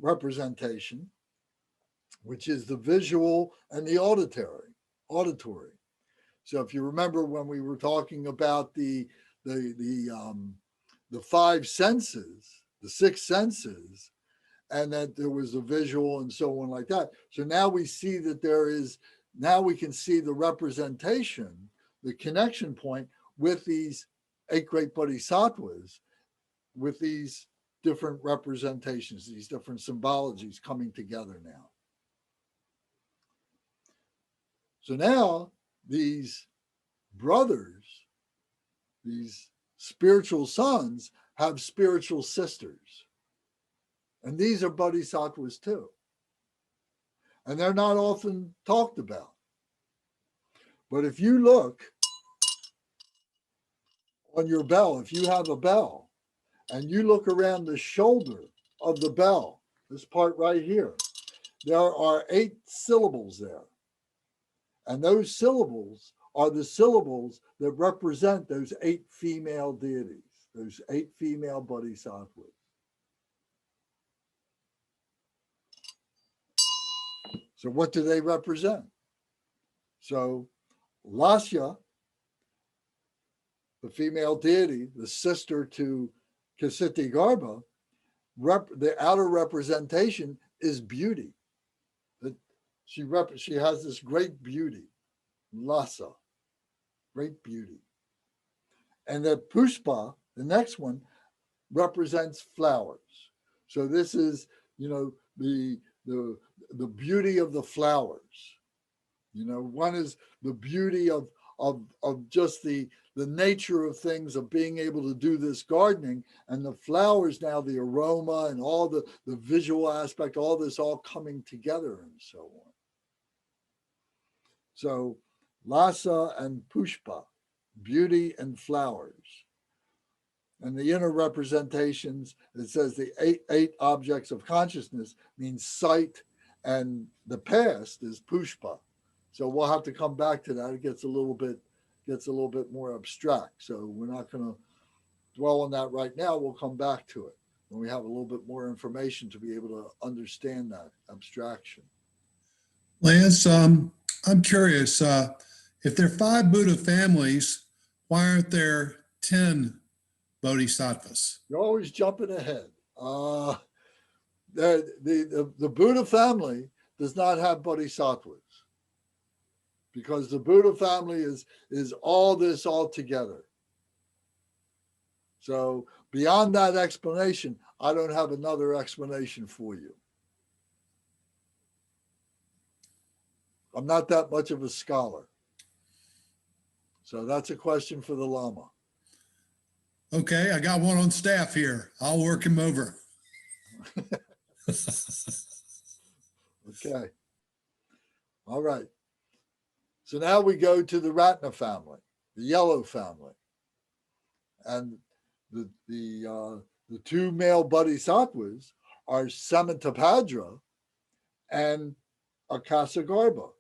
representation, which is the visual and the auditory. So if you remember when we were talking about the five senses, the six senses, and that there was a visual and so on like that. So now we see that now we can see the representation, the connection point with these 8 great bodhisattvas, with these different representations, these different symbologies coming together now. So now these brothers, these spiritual sons, have spiritual sisters. And these are bodhisattvas too. And they're not often talked about. But if you look on your bell, if you have a bell, and you look around the shoulder of the bell, this part right here, there are 8 syllables there. And those syllables are the syllables that represent those 8 female deities, those 8 female bodhisattvas. So what do they represent? So Lasya, the female deity, the sister to Kasiti Garbha, the outer representation is beauty. That she has this great beauty, Lasa, great beauty. And that Pushpa, the next one, represents flowers. So this is, the beauty of the flowers. One is the beauty of just the nature of things, of being able to do this gardening, and the flowers now, the aroma and all the visual aspect, all this all coming together and so on. So Lasa and Pushpa, beauty and flowers. And the inner representations, it says the eight objects of consciousness means sight, and the past is Pushpa. So we'll have to come back to that. It gets a little bit more abstract. So we're not going to dwell on that right now. We'll come back to it when we have a little bit more information to be able to understand that abstraction. Lance, I'm curious, if there are 5 Buddha families, why aren't there 10 bodhisattvas? You're always jumping ahead. The Buddha family does not have bodhisattvas, because the Buddha family is all this all together. So beyond that explanation, I don't have another explanation for you. I'm not that much of a scholar. So that's a question for the Lama. Okay, I got one on staff here. I'll work him over. Okay. All right. So now we go to the Ratna family, the yellow family. And the two male bodhisattvas are Samantabhadra and Akasagarbha.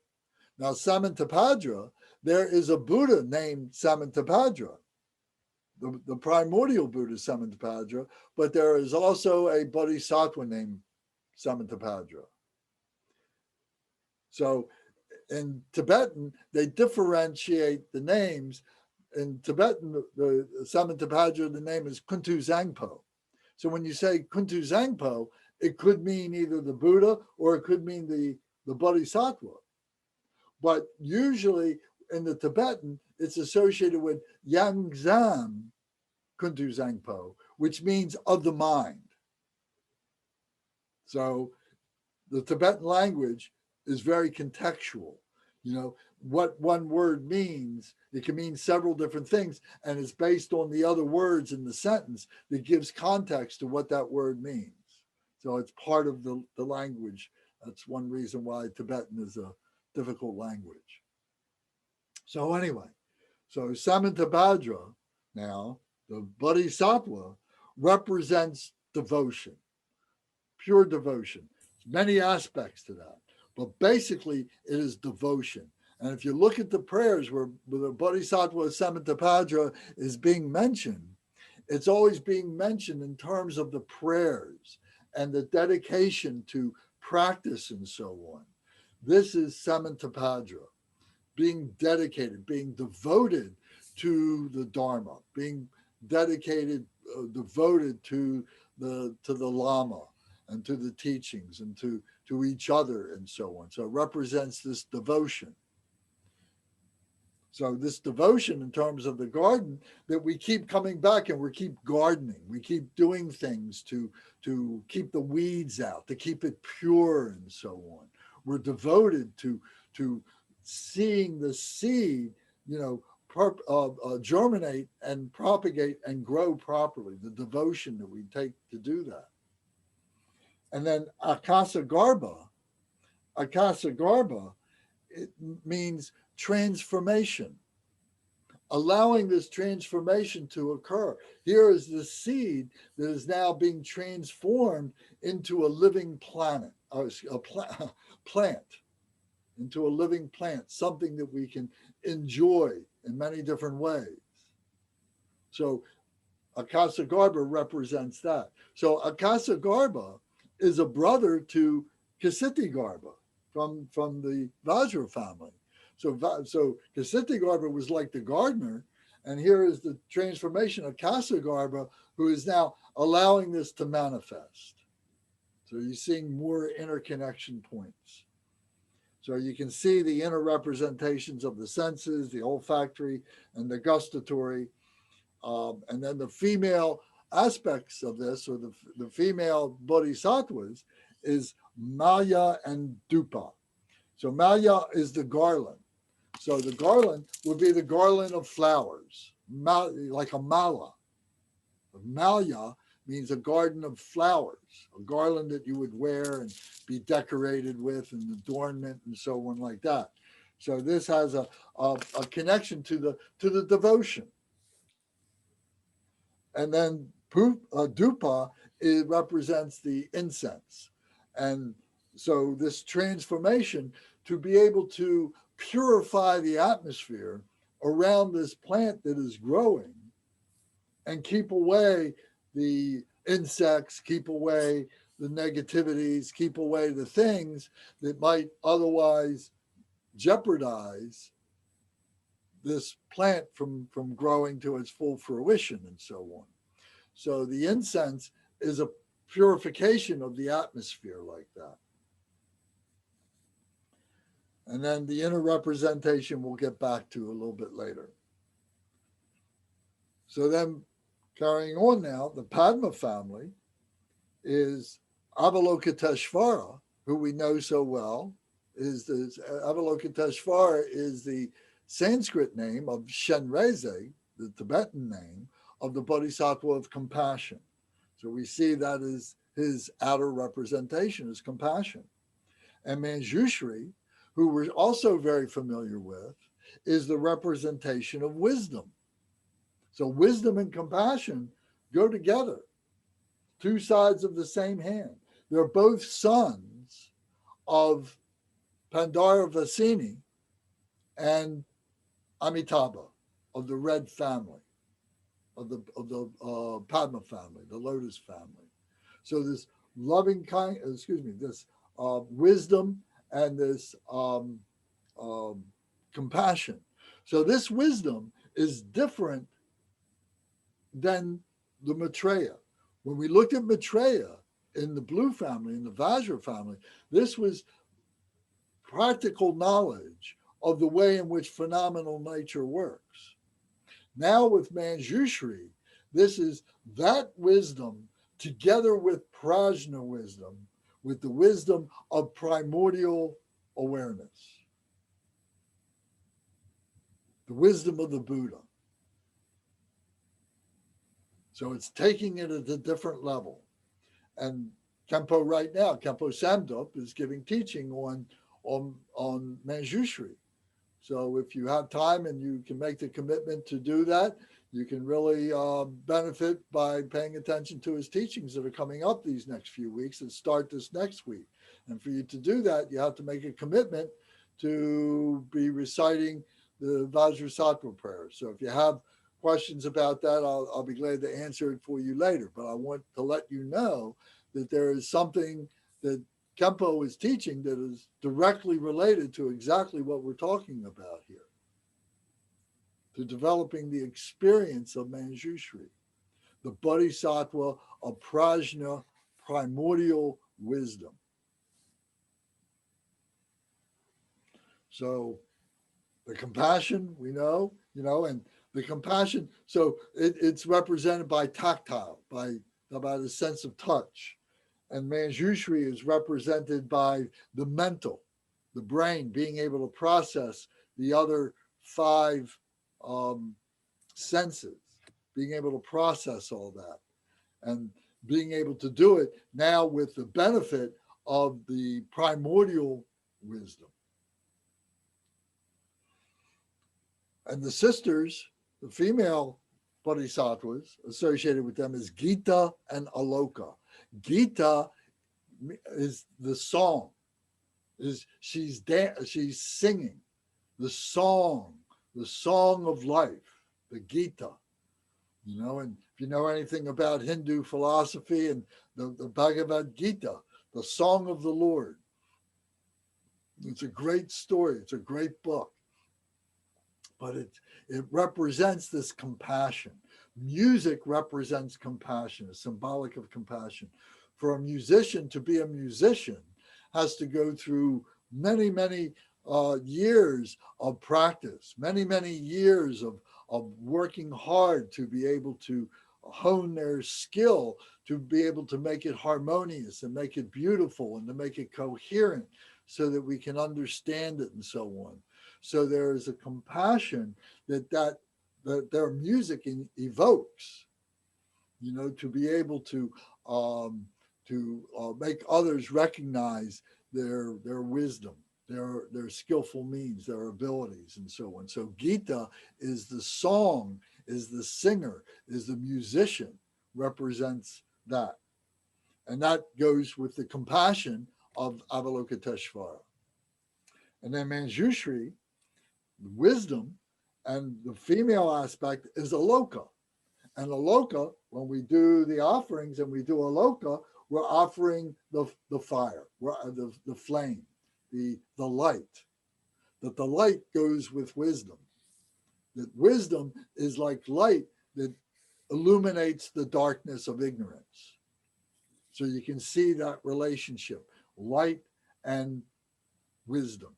Now, Samantabhadra, there is a Buddha named Samantabhadra, the primordial Buddha Samantabhadra, but there is also a bodhisattva named Samantabhadra. So in Tibetan, they differentiate the names. In Tibetan, the Samantabhadra, the name is Kuntu Zangpo. So when you say Kuntu Zangpo, it could mean either the Buddha or it could mean the Bodhisattva. But usually in the Tibetan, it's associated with Yangzam Kuntu Zangpo, which means of the mind. So the Tibetan language is very contextual. You know, what one word means, it can mean several different things, and it's based on the other words in the sentence that gives context to what that word means. So it's part of the language. That's one reason why Tibetan is a difficult language. So anyway, so Samantabhadra now, the Bodhisattva, represents devotion, pure devotion. Many aspects to that, but basically it is devotion. And if you look at the prayers where the Bodhisattva Samantabhadra is being mentioned, it's always being mentioned in terms of the prayers and the dedication to practice and so on. This is Samantabhadra, being dedicated, being devoted to the Dharma, being dedicated, devoted to the Lama and to the teachings and to each other and so on. So it represents this devotion. So this devotion in terms of the garden, that we keep coming back and we keep gardening. We keep doing things to keep the weeds out, to keep it pure and so on. We're devoted to seeing the seed, germinate and propagate and grow properly, the devotion that we take to do that. And then Akasagarbha, it means transformation, allowing this transformation to occur. Here is the seed that is now being transformed into a living planet, plant, into a living plant, something that we can enjoy in many different ways. So Akasagarbha represents that. So Akasagarbha is a brother to Kshitigarbha from the Vajra family. So Kshitigarbha was like the gardener, and here is the transformation of Akasagarbha, who is now allowing this to manifest. So you're seeing more interconnection points. So you can see the inner representations of the senses, the olfactory and the gustatory, and then the female aspects of this, or the female bodhisattvas, is Maya and Dupa. So Maya is the garland. So the garland would be the garland of flowers, like a mala. Maya means a garden of flowers, a garland that you would wear and be decorated with, and adornment and so on like that. So this has a connection to the devotion. And then Dupa, it represents the incense. And so this transformation to be able to purify the atmosphere around this plant that is growing and keep away the insects, keep away the negativities, keep away the things that might otherwise jeopardize this plant from growing to its full fruition and so on. So the incense is a purification of the atmosphere like that. And then the inner representation we'll get back to a little bit later. So then carrying on now, the Padma family is Avalokiteshvara, who we know so well. Avalokiteshvara is the Sanskrit name of Shenreze, the Tibetan name of the Bodhisattva of compassion. So we see that as his outer representation is compassion. And Manjushri, who we're also very familiar with, is the representation of wisdom. So visdom and compassion go together, two sides of the same hand. They're both sons of Pandaravasini and Amitabha of the Red family, of the Padma family, the Lotus family. So this this wisdom and this compassion. So this wisdom is different than the Maitreya. When we looked at Maitreya in the Blue family, in the Vajra family, this was practical knowledge of the way in which phenomenal nature works. Now with Manjushri, this is that wisdom together with prajna wisdom, with the wisdom of primordial awareness, the wisdom of the Buddha. So it's taking it at a different level. And Khenpo right now, Khenpo Samdup is giving teaching on Manjushri. So if you have time and you can make the commitment to do that, you can really benefit by paying attention to his teachings that are coming up these next few weeks and start this next week. And for you to do that, you have to make a commitment to be reciting the Vajrasattva prayer. So if you have questions about that, I'll be glad to answer it for you later. But I want to let you know that there is something that Khenpo is teaching that is directly related to exactly what we're talking about here, to developing the experience of Manjushri, the Bodhisattva of prajna, primordial wisdom. So the compassion, we know, and the compassion, so it's represented by tactile, by the sense of touch. And Manjushri is represented by the mental, the brain being able to process the other 5 senses, being able to process all that, and being able to do it now with the benefit of the primordial wisdom. And the sisters, the female bodhisattvas associated with them is Gita and Aloka. Gita is the song, she's singing the song of life, the Gita, and if you know anything about Hindu philosophy and the Bhagavad Gita, the song of the Lord, it's a great story, it's a great book, but it represents this compassion. Music represents compassion, it's symbolic of compassion. For a musician to be a musician has to go through many, many years of practice, many, many years of working hard to be able to hone their skill, to be able to make it harmonious and make it beautiful and to make it coherent so that we can understand it and so on. So there is a compassion that their music evokes, to be able to make others recognize their wisdom, their skillful means, their abilities, and so on. So Gita is the song, is the singer, is the musician, represents that. And that goes with the compassion of Avalokiteshvara. And then Manjushri, the wisdom, and the female aspect is Aloka. And Aloka, when we do the offerings and we do Aloka, we're offering the fire, the flame, the light. That the light goes with wisdom. That wisdom is like light that illuminates the darkness of ignorance. So you can see that relationship, light and wisdom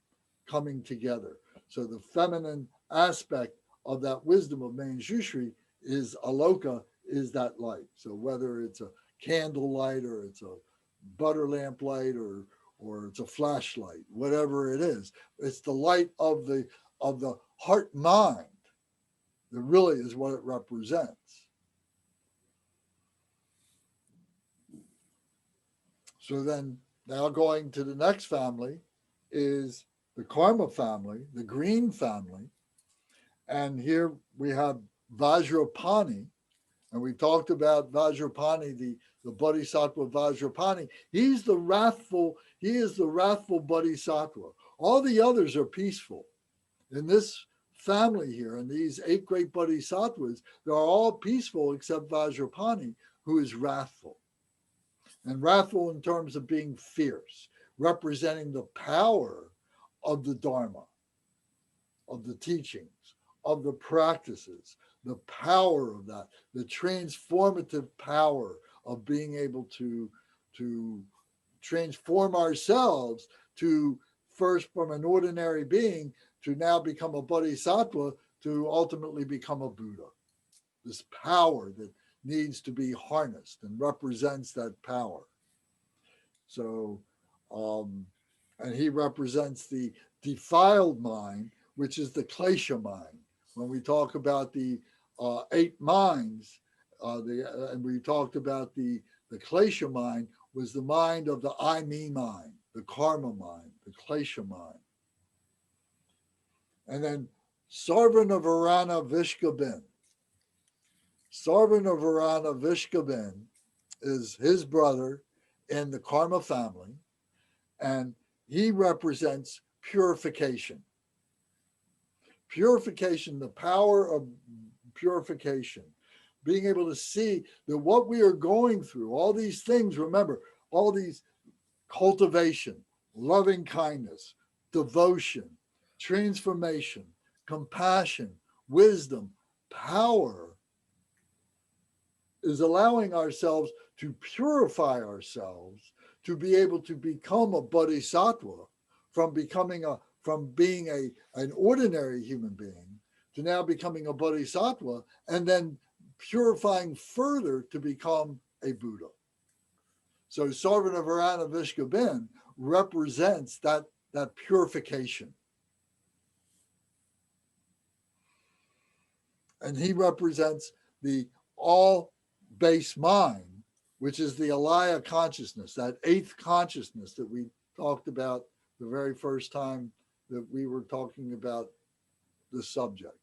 coming together. So the feminine aspect of that wisdom of Manjushri is aloka, is that light. So whether it's a candle light or it's a butter lamp light or it's a flashlight, whatever it is, it's the light of the heart mind that really is what it represents. So then now going to the next family is the karma family, the green family. And here we have Vajrapani. And we talked about Vajrapani, the Bodhisattva Vajrapani. He is the wrathful Bodhisattva. All the others are peaceful. In this family here, and these 8 great Bodhisattvas, they're all peaceful except Vajrapani, who is wrathful. And wrathful in terms of being fierce, representing the power of the Dharma, of the teachings, of the practices, the power of that, the transformative power of being able to transform ourselves to first from an ordinary being to now become a bodhisattva to ultimately become a Buddha. This power that needs to be harnessed and represents that power. So, and he represents the defiled mind, which is the klesha mind. When we talk about the 8 minds, and we talked about the klesha mind was the mind of the I, me mind, the karma mind, the klesha mind. And then Sarvanavarana Vishkabin. Sarvanavarana Vishkabin is his brother in the karma family, and he represents purification. Purification, the power of purification, being able to see that what we are going through, all these things, remember, all these cultivation, loving kindness, devotion, transformation, compassion, wisdom, power, is allowing ourselves to purify ourselves to be able to become a bodhisattva from being an ordinary human being to now becoming a bodhisattva and then purifying further to become a Buddha. So Sarvanavarana Vishkabin represents that purification. And he represents the all-base mind, which is the alaya consciousness, that 8th consciousness that we talked about the very first time that we were talking about the subject.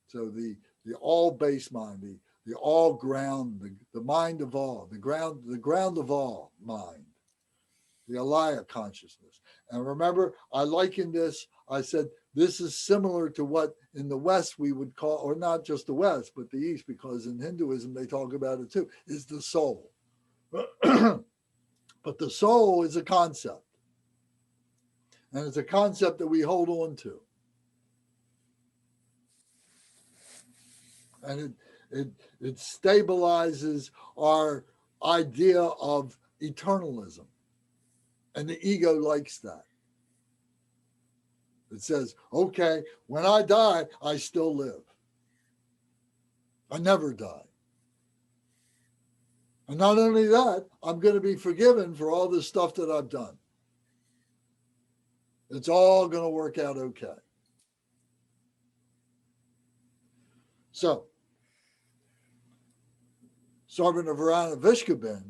So the all-base mind, the all ground, the mind of all, the ground of all mind, the alaya consciousness. And remember, I likened this, I said, this is similar to what in the West we would call, or not just the West, but the East, because in Hinduism they talk about it too, is the soul. But the soul is a concept. And it's a concept that we hold on to. And it stabilizes our idea of eternalism. And the ego likes that. It says, okay, when I die, I still live. I never die. And not only that, I'm going to be forgiven for all the stuff that I've done. It's all going to work out okay. So, Sarvanavarana Vishkabin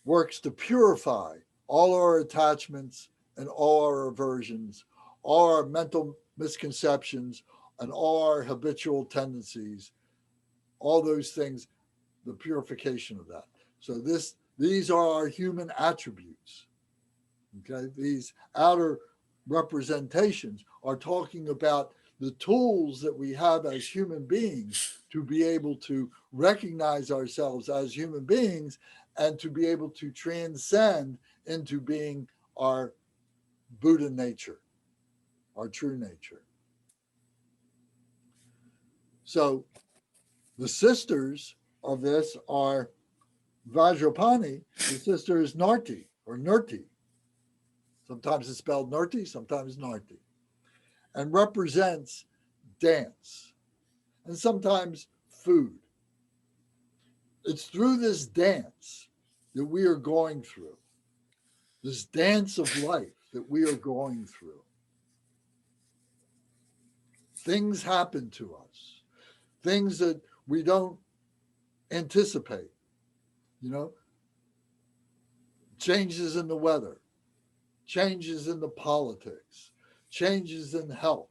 works to purify all our attachments and all our aversions, all our mental misconceptions, and all our habitual tendencies, all those things, the purification of that. So these are our human attributes. Okay, these outer representations are talking about the tools that we have as human beings to be able to recognize ourselves as human beings and to be able to transcend into being our Buddha nature, our true nature. So the sisters of this are Vajrapani, the sister is Narti or Nurti. Sometimes it's spelled Nurti, sometimes Narti, and represents dance and sometimes food. It's through this dance that we are going through, this dance of life that we are going through. Things happen to us, things that we don't anticipate, you know, changes in the weather, changes in the politics, changes in health,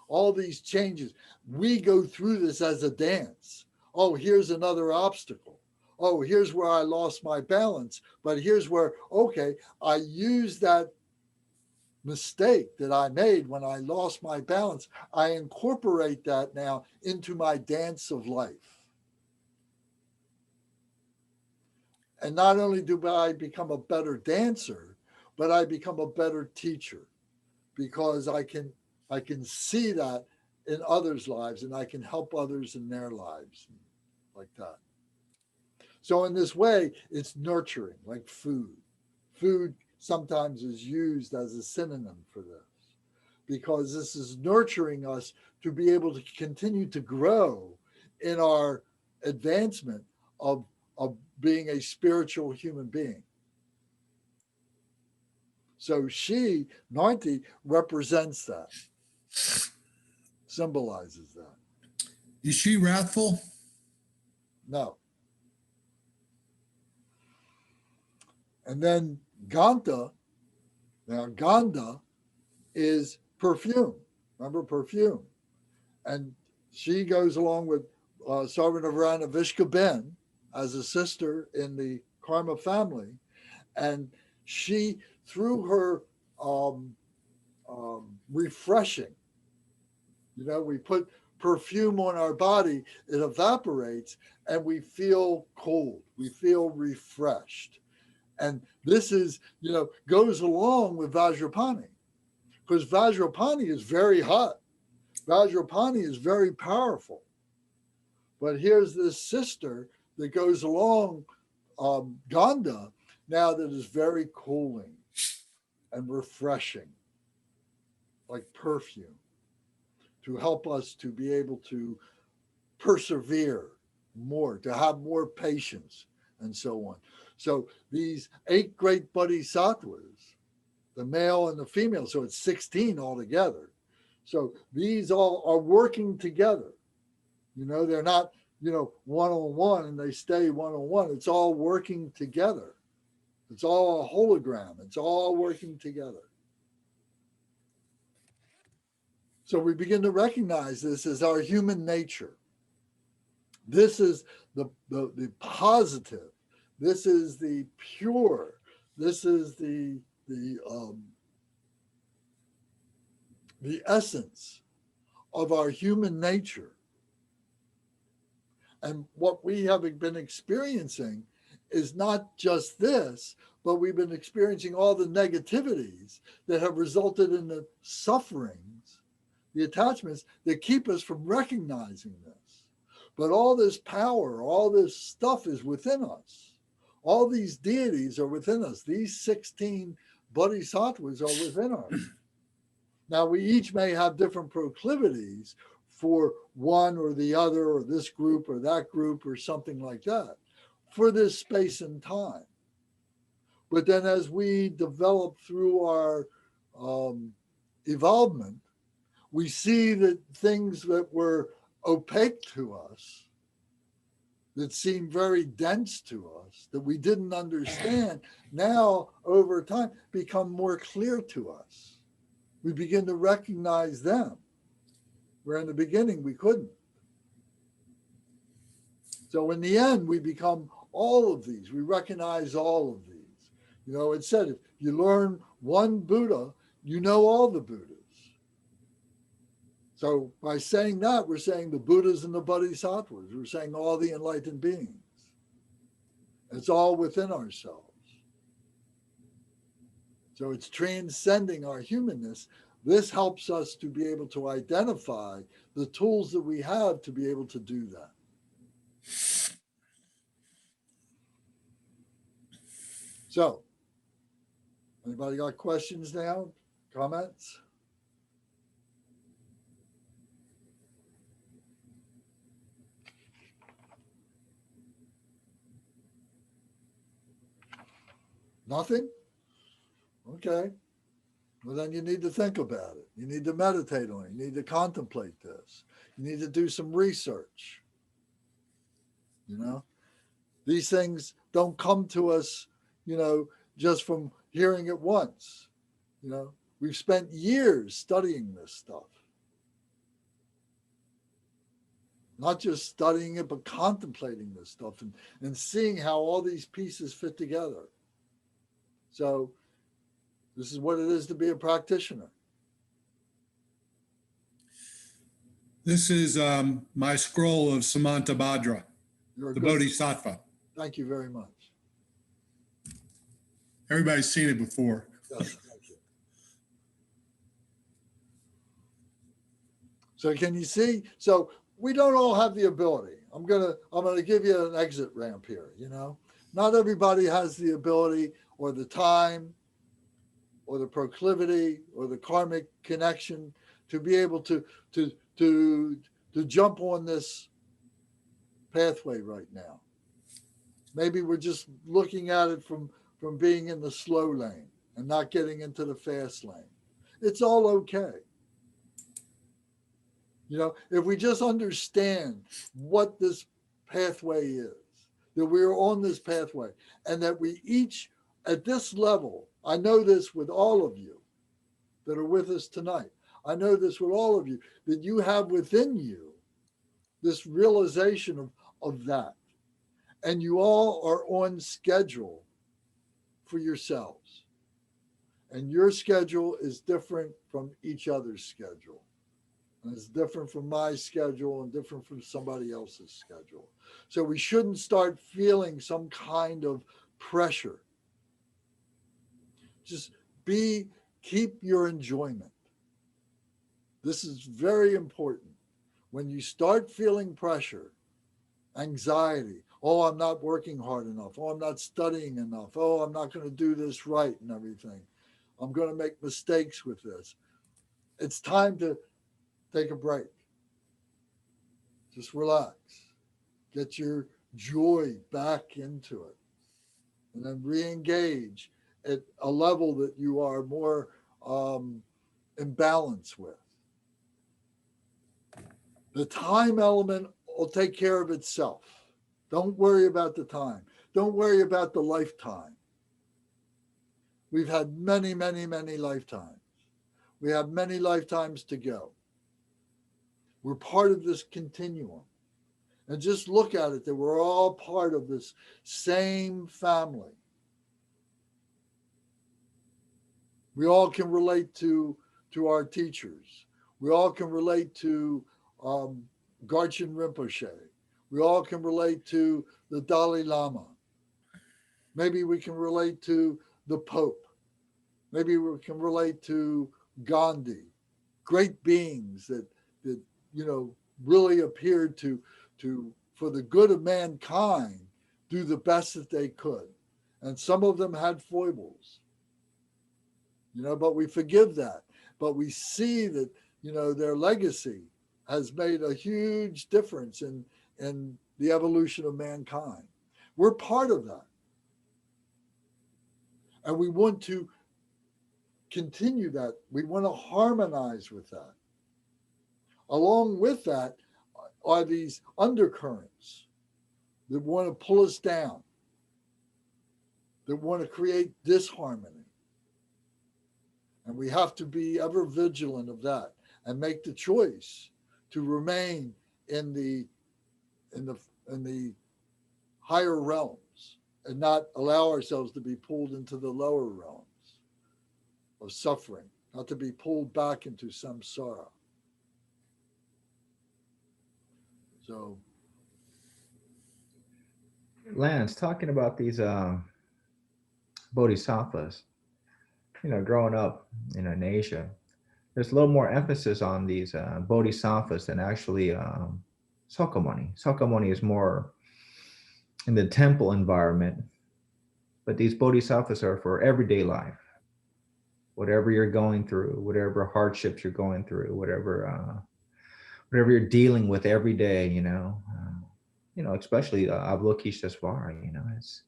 all these changes. We go through this as a dance. Oh, here's another obstacle. Oh, here's where I lost my balance. But here's where, okay, I used that mistake that I made when I lost my balance. I incorporate that now into my dance of life. And not only do I become a better dancer, but I become a better teacher because I can see that in others' lives and I can help others in their lives like that. So in this way, it's nurturing, like food. Food sometimes is used as a synonym for this because this is nurturing us to be able to continue to grow in our advancement of being a spiritual human being. So she, Narti, represents that, symbolizes that. Is she wrathful? No. And then Ganta, now Ganda is perfume. Remember perfume? And she goes along with Sarvanavarana Vishkaben as a sister in the Karma family. And she, through her refreshing, you know, we put perfume on our body, it evaporates, and we feel cold, we feel refreshed. And this is, you know, goes along with Vajrapani, because Vajrapani is very hot. Vajrapani is very powerful. But here's this sister that goes along, Ganda, now that is very cooling and refreshing, like perfume, to help us to be able to persevere more, to have more patience, and so on. So these 8 great bodhisattvas, the male and the female, so it's 16 altogether. So these all are working together. You know, they're not, you know, one-on-one and they stay one-on-one. It's all working together. It's all a hologram. It's all working together. So we begin to recognize this as our human nature. This is the positive. This is the pure. This is the essence of our human nature. And what we have been experiencing is not just this, but we've been experiencing all the negativities that have resulted in the sufferings, the attachments that keep us from recognizing this. But all this power, all this stuff is within us. All these deities are within us. These 16 bodhisattvas are within us. Now, we each may have different proclivities for one or the other, or this group or that group, or something like that, for this space and time. But then as we develop through our evolvement, we see that things that were opaque to us, that seemed very dense to us, that we didn't understand, now over time become more clear to us. We begin to recognize them, where in the beginning we couldn't. So in the end, we become all of these. We recognize all of these. You know, it said, if you learn one Buddha, you know all the Buddhas. So by saying that, we're saying the Buddhas and the Bodhisattvas. We're saying all the enlightened beings. It's all within ourselves. So it's transcending our humanness. This helps us to be able to identify the tools that we have to be able to do that. So, anybody got questions now? Comments? Nothing? Okay. Well, then you need to think about it. You need to meditate on it. You need to contemplate this. You need to do some research. You know, these things don't come to us, you know, just from hearing it once. You know, we've spent years studying this stuff. Not just studying it, but contemplating this stuff and seeing how all these pieces fit together. So this is what it is to be a practitioner. This is my scroll of Samantabhadra, You're a the good, Bodhisattva. thank you very much. Everybody's seen it before. Yes, thank you. So can you see? So we don't all have the ability. I'm gonna give you an exit ramp here. You know, not everybody has the ability or the time or the proclivity or the karmic connection to be able to jump on this pathway right now. Maybe we're just looking at it from being in the slow lane and not getting into the fast lane. It's all okay. You know, if we just understand what this pathway is, that we're on this pathway, and that we each at this level, I know this with all of you that are with us tonight. I know this with all of you, that you have within you this realization of that. And you all are on schedule for yourselves. And your schedule is different from each other's schedule. And it's different from my schedule and different from somebody else's schedule. So we shouldn't start feeling some kind of pressure. Just keep your enjoyment. This is very important. When you start feeling pressure, anxiety, oh, I'm not working hard enough. Oh, I'm not studying enough. Oh, I'm not going to do this right and everything. I'm going to make mistakes with this. It's time to take a break. Just relax. Get your joy back into it. And then re-engage at a level that you are more in balance with. The time element will take care of itself. Don't worry about the time. Don't worry about the lifetime. We've had many, many, many lifetimes. We have many lifetimes to go. We're part of this continuum. And just look at it, that we're all part of this same family. We all can relate to our teachers. We all can relate to Garchen Rinpoche. We all can relate to the Dalai Lama. Maybe we can relate to the Pope. Maybe we can relate to Gandhi. Great beings that you know really appeared to for the good of mankind do the best that they could. And some of them had foibles. You know, but we forgive that. But we see that, you know, their legacy has made a huge difference in the evolution of mankind. We're part of that. And we want to continue that. We want to harmonize with that. Along with that are these undercurrents that want to pull us down, that want to create disharmony. And we have to be ever vigilant of that and make the choice to remain in the higher realms and not allow ourselves to be pulled into the lower realms of suffering, not to be pulled back into samsara. So, Lance, talking about these bodhisattvas, you know, growing up in Asia, there's a little more emphasis on these bodhisattvas than actually Sakamuni. Sakamuni is more in the temple environment, But these bodhisattvas are for everyday life. Whatever you're going through, whatever hardships you're going through, whatever you're dealing with every day, especially Avalokiteshvara, it's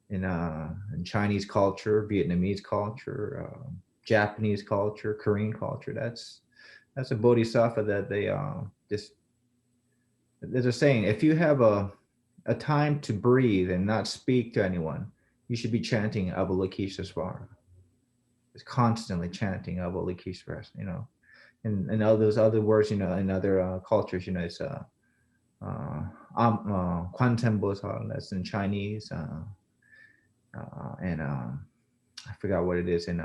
in Chinese culture, Vietnamese culture, Japanese culture, Korean culture. That's a bodhisattva that they just, there's a saying, if you have a time to breathe and not speak to anyone, you should be chanting Avalokiteshvara. It's constantly chanting Avalokiteshvara, and all those other words, in other cultures, it's Quantum Bosal, that's in Chinese, and I forgot what it is in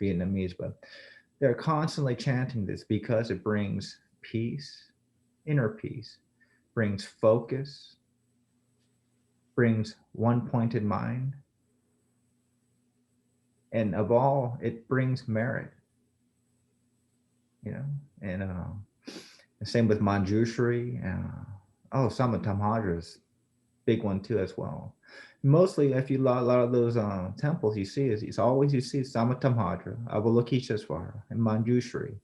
Vietnamese, but they're constantly chanting this because it brings peace, inner peace, brings focus, brings one pointed mind, and of all, it brings merit, and the same with Manjushri. Samatamhadra is big one too as well. Mostly, if you a lot of those temples you see it's always you see Samatamhadra, Avalokiteshvara, and Manjushri,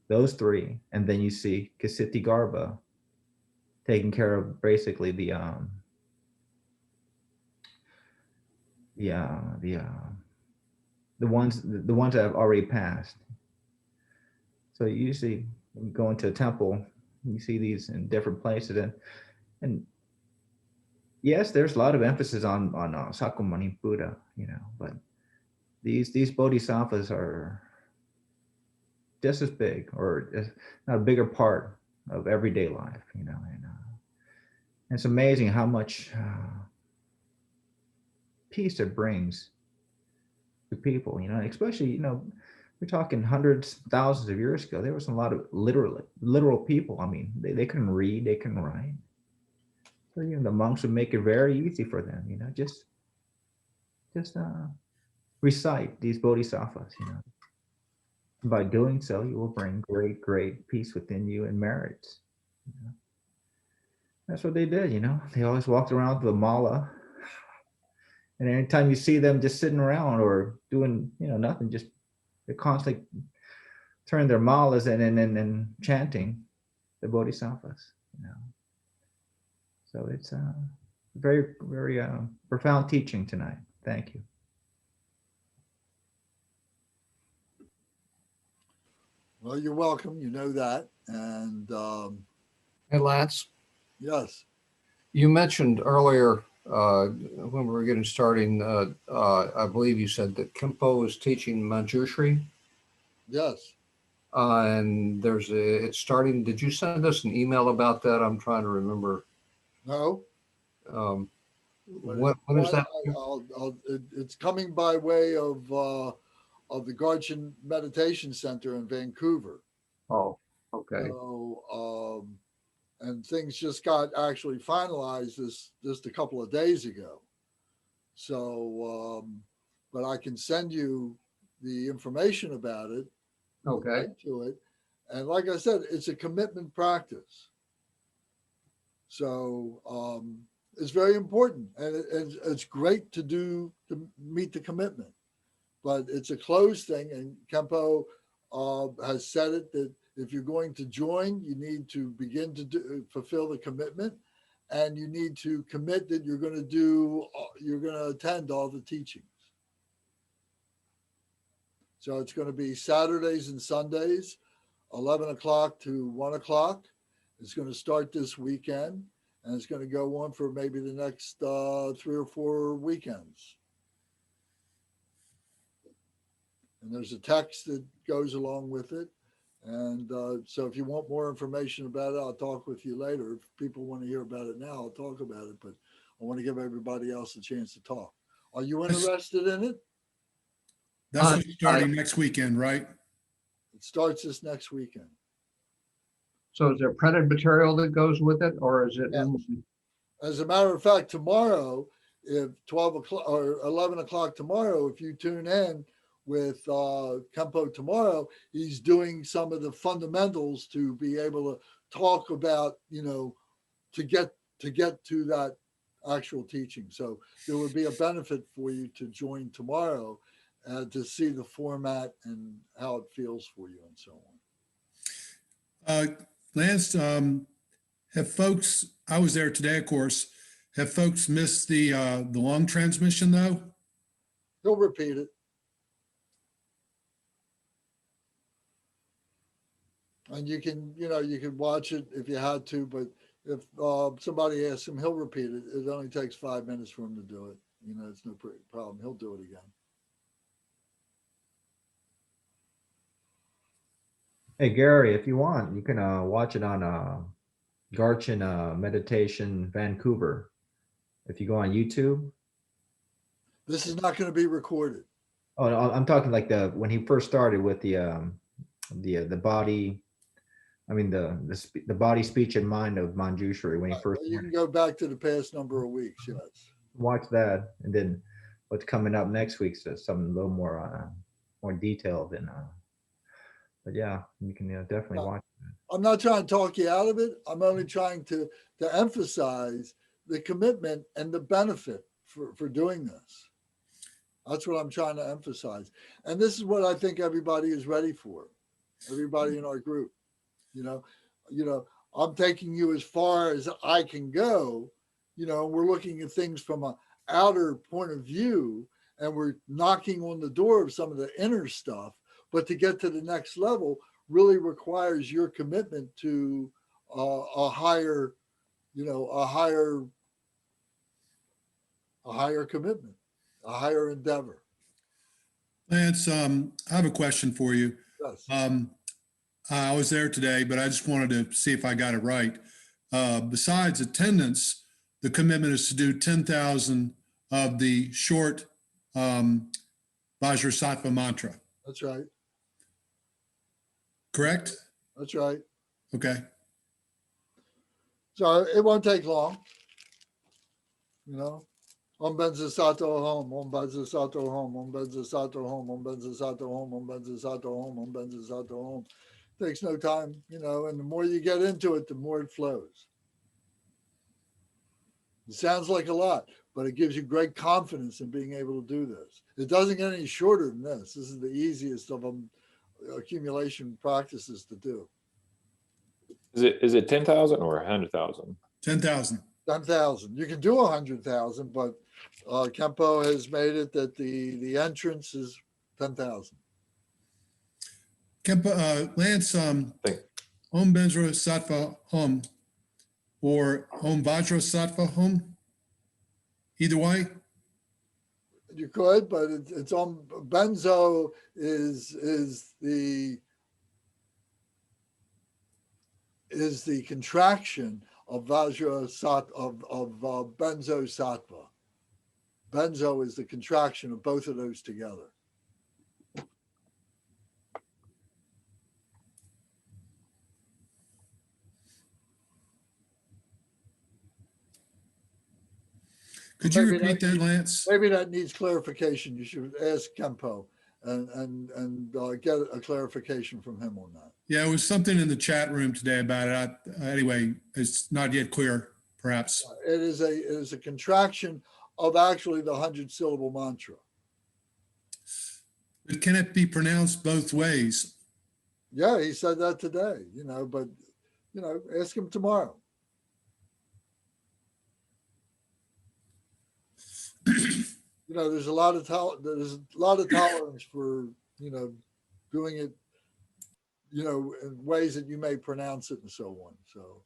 those three, and then you see Kasiti Garbha taking care of basically the ones that have already passed. So you usually when you go into a temple, you see these in different places, and yes, there's a lot of emphasis on Sakyamuni Buddha, but these bodhisattvas are just as big, or not a bigger part of everyday life, and it's amazing how much peace it brings to people, especially, we're talking hundreds, thousands of years ago. There was a lot of literal people. I mean, they couldn't read, they couldn't write. So, the monks would make it very easy for them, just recite these bodhisattvas, By doing so, you will bring great, great peace within you and merits. That's what they did, They always walked around with a mala. And anytime you see them just sitting around or doing, nothing, just they're constantly turning their malas and chanting the bodhisattvas, So it's very, very profound teaching tonight. Thank you. Well, you're welcome. You know that. And Hey, Lance, yes, you mentioned earlier when we were getting started, I believe you said that Kempo is teaching Manjushri. yes. And it's starting. Did you send us an email about that? I'm trying to remember. No. When is that? It's coming by way of the Garchin Meditation Center in Vancouver. Oh, okay. So, and things just got actually finalized just a couple of days ago. So, but I can send you the information about it. Okay. To it, and like I said, it's a commitment practice. So it's very important, and it's great to meet the commitment, but it's a closed thing. And Kempo has said it that if you're going to join, you need to begin to fulfill the commitment, and you need to commit that you're going to attend all the teachings. So it's going to be Saturdays and Sundays, 11 o'clock to 1 o'clock. It's going to start this weekend, and it's going to go on for maybe the next 3 or 4 weekends. And there's a text that goes along with it. And so if you want more information about it, I'll talk with you later. If people want to hear about it now, I'll talk about it. But I want to give everybody else a chance to talk. Are you interested in it? That's starting next weekend, right? It starts this next weekend. So is there printed material that goes with it, or is it? Yeah. As a matter of fact, tomorrow, if 12 o'clock or 11 o'clock tomorrow, if you tune in with Kempo tomorrow, he's doing some of the fundamentals to be able to talk about, to get to that actual teaching. So there would be a benefit for you to join tomorrow to see the format and how it feels for you and so on. Lance, have folks, I was there today, of course, have folks missed the long transmission though? He'll repeat it. And you can, you can watch it if you had to, but if somebody asks him, he'll repeat it. It only takes 5 minutes for him to do it. It's no problem. He'll do it again. Hey, Gary, if you want, you can watch it on Garchin Meditation Vancouver. If you go on YouTube. This is not going to be recorded. Oh, no, I'm talking like when he first started with the body. I mean the body, speech, and mind of Manjushri when he first. You can go back to the past number of weeks. Yes. Watch that, and then what's coming up next week is something a little more detailed and. But yeah, you can definitely watch it. I'm not trying to talk you out of it. I'm only trying to emphasize the commitment and the benefit for doing this. That's what I'm trying to emphasize. And this is what I think everybody is ready for. Everybody in our group, I'm taking you as far as I can go, we're looking at things from an outer point of view, and we're knocking on the door of some of the inner stuff. But to get to the next level really requires your commitment to a higher commitment, a higher endeavor. Lance, I have a question for you. Yes. I was there today, but I just wanted to see if I got it right. Besides attendance, the commitment is to do 10,000 of the short Vajrasattva mantra. That's right. Correct? That's right. Okay. So it won't take long. Om Benza Sato Home, Om Benza Sato Home, Om Benza Sato Home, Om Benza Sato Home, Om Benza Sato Home, Om Benza Sato Home. Takes no time, and the more you get into it, the more it flows. It sounds like a lot, but it gives you great confidence in being able to do this. It doesn't get any shorter than this. This is the easiest of them accumulation practices to do. Is it 10,000 or 100,000? 10,000. 10,000. You can do 100,000, but Kempo has made it that the entrance is 10,000. Kempa, Lance, Om Vajra Sattva Hum or Om Vajra Sattva Hum, either way. You could, but it's on benzo is the contraction of Vajra Sat of benzo sattva. Benzo is the contraction of both of those together. Could you repeat that, Lance? Maybe that needs clarification. You should ask Kempo and get a clarification from him on that. Yeah, it was something in the chat room today about it. Anyway, it's not yet clear, perhaps. It is a contraction of actually the 100-syllable mantra. But can it be pronounced both ways? Yeah, he said that today, but ask him tomorrow. There's a lot of tolerance for doing it in ways that you may pronounce it and so on. So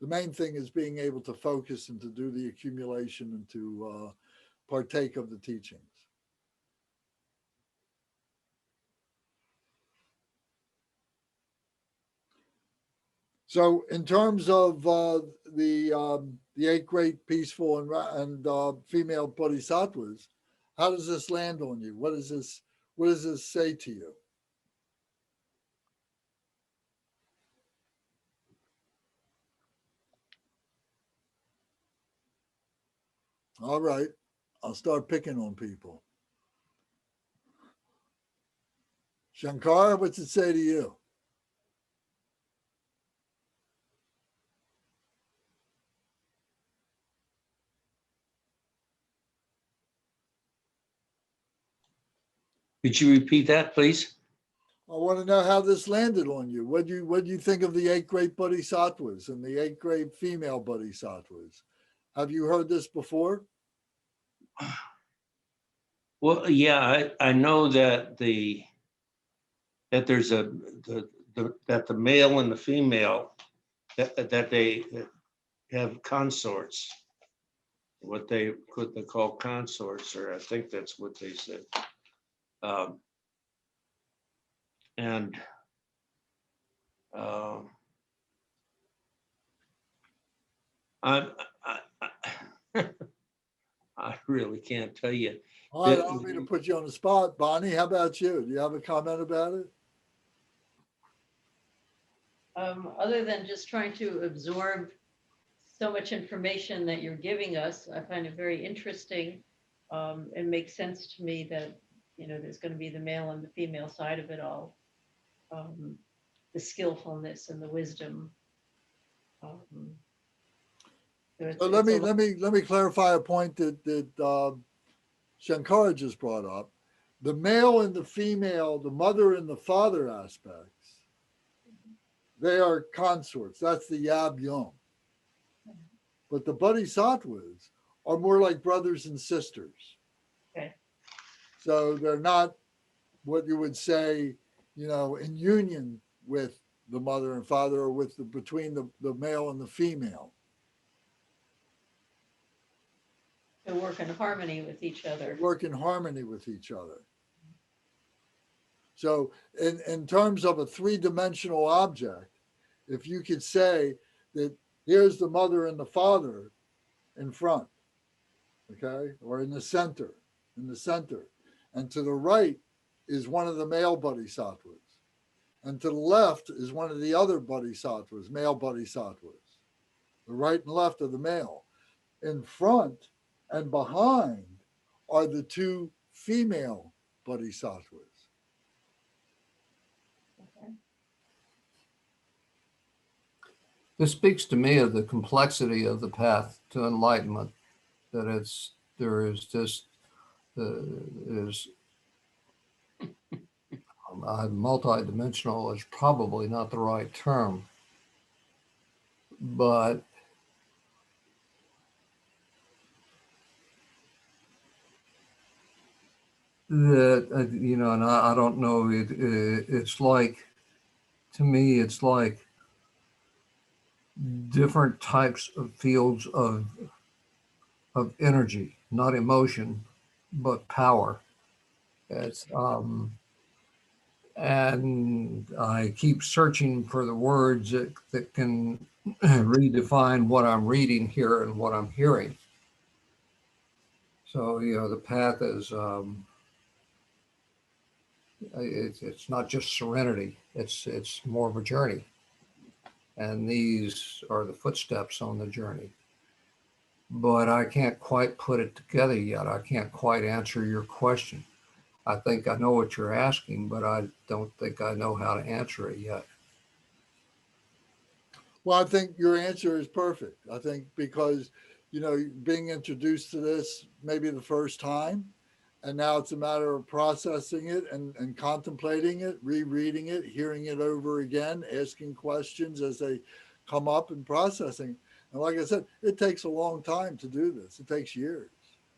the main thing is being able to focus and to do the accumulation and to partake of the teachings. So in terms of the 8 great peaceful and female bodhisattvas, how does this land on you? What does this say to you? All right, I'll start picking on people. Shankar, what's it say to you? Could you repeat that, please? I want to know how this landed on you. What do you think of the 8 great bodhisattvas and the 8 great female bodhisattvas? Have you heard this before? Well, yeah, I know that that there's that the male and the female that they have consorts, what they call consorts, or I think that's what they said. And I I really can't tell you. All right, I don't mean to put you on the spot. Bonnie, how about you? Do you have a comment about it? Other than just trying to absorb so much information that you're giving us, I find it very interesting. It makes sense to me that, you know, there's going to be the male and the female side of it all. The skillfulness and the wisdom. So let me clarify a point that Shankara just brought up. The male and the female, the mother and the father aspects, they are consorts. That's the Yab Yum. But the bodhisattvas are more like brothers and sisters. Okay. So they're not what you would say, you know, in union with the mother and father, or with between the male and the female. They work in harmony with each other. Work in harmony with each other. So in terms of a 3-dimensional object, if you could say that here's the mother and the father in front, okay, or in the center, and to the right is one of the male bodhisattvas, and to the left is one of the other bodhisattvas, male bodhisattvas. The right and left are the male. In front and behind are the 2 female bodhisattvas. This speaks to me of the complexity of the path to enlightenment, that there is just, multidimensional is probably not the right term, but that, you know, and I don't know, it's like, to me, it's like different types of fields of energy, not emotion, but power. It's and I keep searching for the words that can redefine what I'm reading here and what I'm hearing. So, you know, the path is it's not just serenity, it's more of a journey. And these are the footsteps on the journey. But I can't quite put it together yet. I can't quite answer your question. I think I know what you're asking, but I don't think I know how to answer it yet. Well, I think your answer is perfect. I think because, you know, being introduced to this maybe the first time, and now it's a matter of processing it and contemplating it, rereading it, hearing it over again, asking questions as they come up, and processing. And like I said, it takes a long time to do this. It takes years,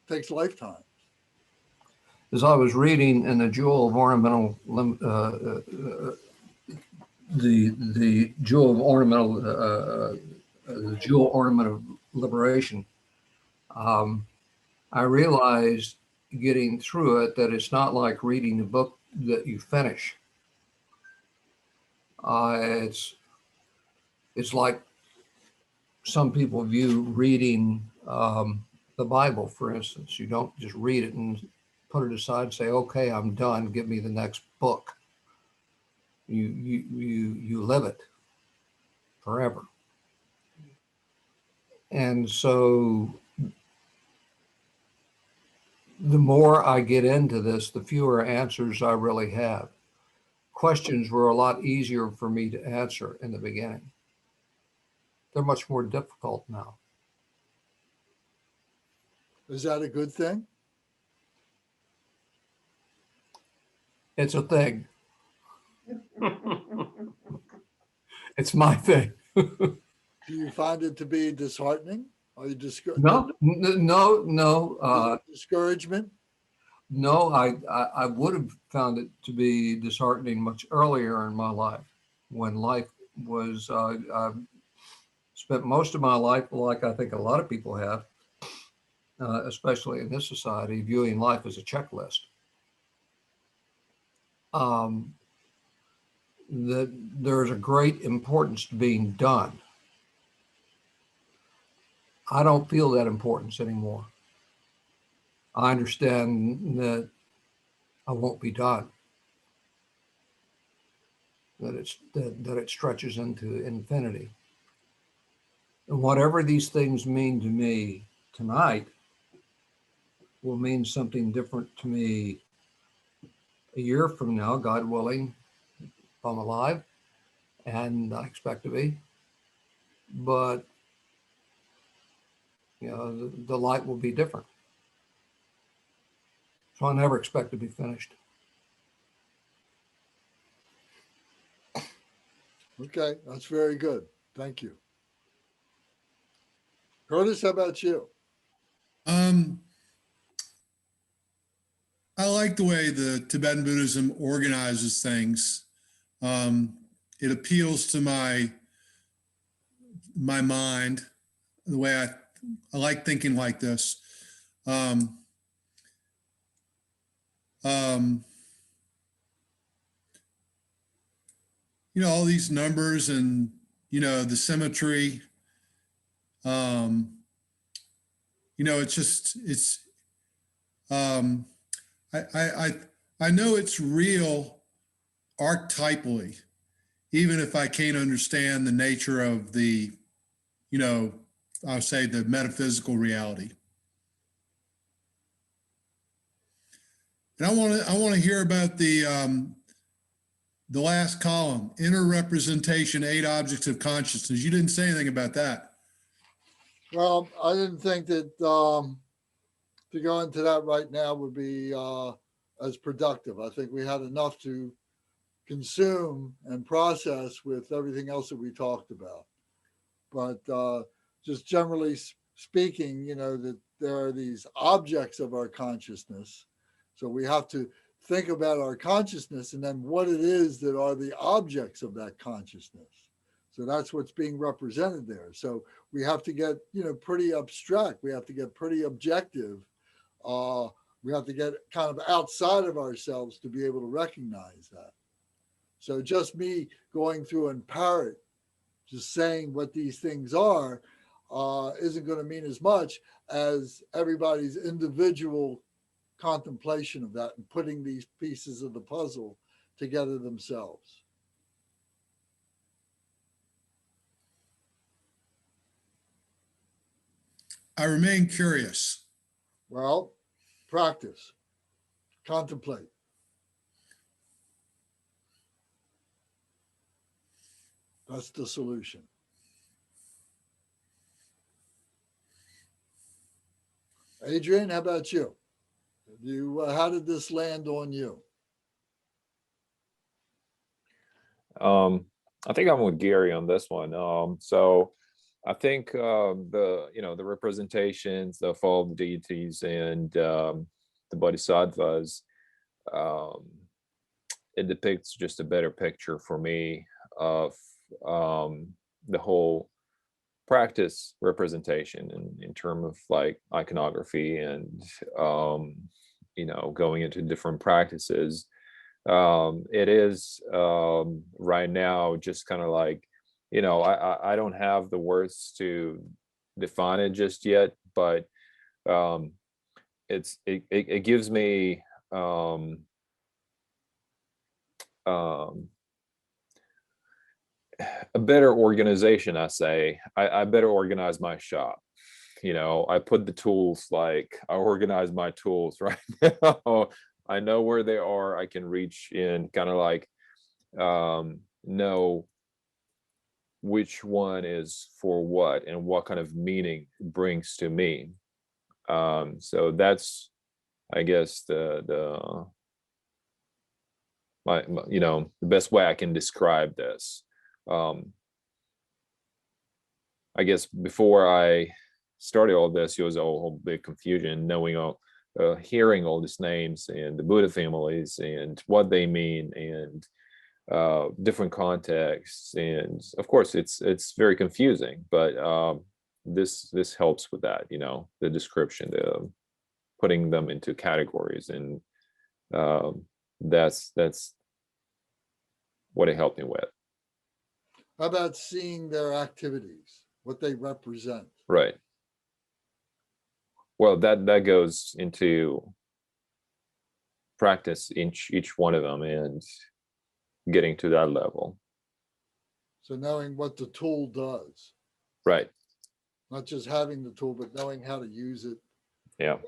it takes lifetimes. As I was reading in the Jewel of Ornamental, the Jewel of Ornamental, the Jewel Ornament of Liberation, I realized getting through it that it's not like reading a book that you finish. It's like some people view reading the Bible, for instance. You don't just read it and put it aside and say, okay, I'm done, give me the next book. You live it forever. And so the more I get into this, the fewer answers I really have. Questions were a lot easier for me to answer in the beginning. They're much more difficult now. Is that a good thing? It's a thing. It's my thing. Do you find it to be disheartening? Are you No, no. discouragement? No, I would have found it to be disheartening much earlier in my life, when life was, I spent most of my life, like I think a lot of people have, especially in this society, viewing life as a checklist. That there's a great importance to being done. I don't feel that importance anymore. I understand that I won't be done, that it stretches into infinity. And whatever these things mean to me tonight will mean something different to me a year from now, God willing, if I'm alive, and I expect to be. But you know, the light will be different. So I never expect to be finished. Okay, that's very good. Thank you. Curtis, how about you? I like the way the Tibetan Buddhism organizes things. It appeals to my mind, the way I like thinking like this. Um, all these numbers and, the symmetry, it's just, I know it's real archetypally, even if I can't understand the nature of the, I'll say the metaphysical reality. And I want to hear about the last column, inner representation, 8 objects of consciousness. You didn't say anything about that. Well, I didn't think that to go into that right now would be as productive. I think we had enough to consume and process with everything else that we talked about. But just generally speaking, that there are these objects of our consciousness. So we have to think about our consciousness and then what it is that are the objects of that consciousness. So that's what's being represented there. So we have to get, pretty abstract. We have to get pretty objective. We have to get kind of outside of ourselves to be able to recognize that. So just me going through and parrot, just saying what these things are, isn't going to mean as much as everybody's individual contemplation of that and putting these pieces of the puzzle together themselves. I remain curious. Well, practice, contemplate. That's the solution. Adrian, how about you? How did this land on you? I think I'm with Gary on this one. So I think the representations, the fall of the deities and the bodhisattvas, it depicts just a better picture for me of the whole practice representation in terms of like iconography and going into different practices. It is right now just kind of like, I don't have the words to define it just yet, but it gives me a better organization. I better organize my shop. I put the tools, like I organize my tools right now. I know where they are. I can reach in, kind of like know which one is for what and what kind of meaning it brings to me. So that's, I guess, the the best way I can describe this. I guess before I started all this, it was a whole big confusion, hearing all these names and the Buddha families and what they mean and different contexts, and of course it's very confusing, but this helps with that, the description, the putting them into categories, and that's what it helped me with. How about seeing their activities, what they represent? Right. Well, that goes into practice each one of them and getting to that level. So knowing what the tool does. Right. Not just having the tool, but knowing how to use it. Yeah.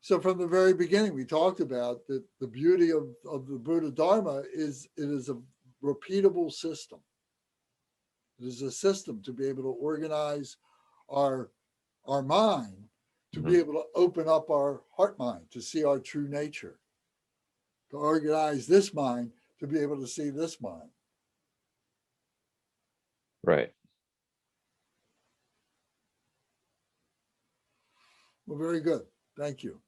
So from the very beginning, we talked about that the beauty of the Buddha Dharma is it is a repeatable system. It is a system to be able to organize our mind, to be able to open up our heart mind, to see our true nature, to organize this mind, to be able to see this mind. Right. Well, very good. Thank you.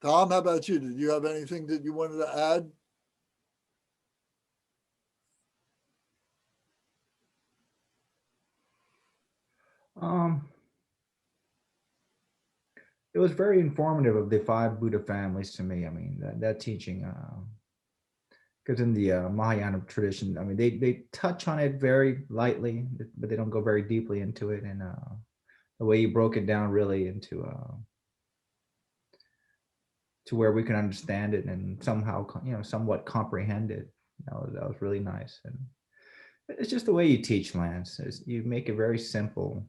Tom, how about you? Did you have anything that you wanted to add? It was very informative of the 5 Buddha families to me. I mean, that teaching, because in the Mahayana tradition, I mean, they touch on it very lightly, but they don't go very deeply into it. And the way you broke it down really into to where we can understand it and somehow, somewhat comprehend it. That was really nice. And it's just the way you teach, Lance. You make it very simple,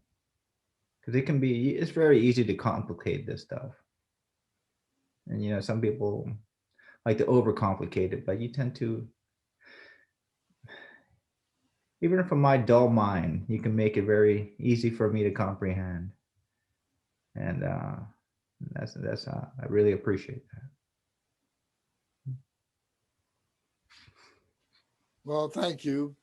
because it's very easy to complicate this stuff. And some people like to overcomplicate it, but you tend to, even from my dull mind, you can make it very easy for me to comprehend. And that's I really appreciate that. Well, thank you.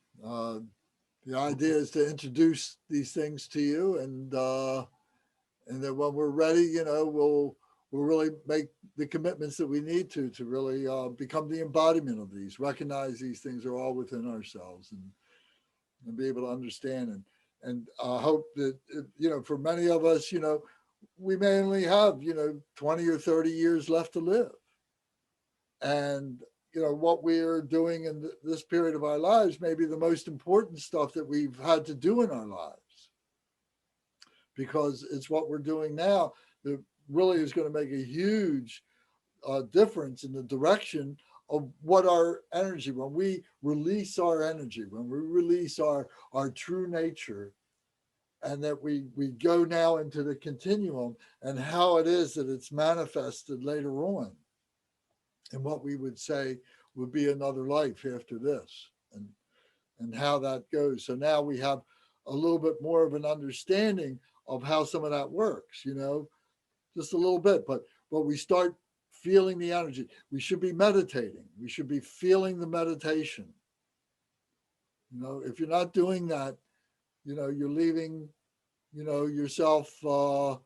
The idea is to introduce these things to you, and then when we're ready, we'll really make the commitments that we need to really become the embodiment of these, recognize these things are all within ourselves, and be able to understand. And I hope that, for many of us, we may only have, 20 or 30 years left to live. And, what we're doing in this period of our lives may be the most important stuff that we've had to do in our lives, because it's what we're doing now that really is going to make a huge difference in the direction of what our energy, when we release our energy, when we release our true nature, and that we go now into the continuum and how it is that it's manifested later on, and what we would say would be another life after this, and how that goes. So now we have a little bit more of an understanding of how some of that works, just a little bit, but we start feeling the energy. We should be meditating. We should be feeling the meditation. If you're not doing that, you're leaving, yourself, you're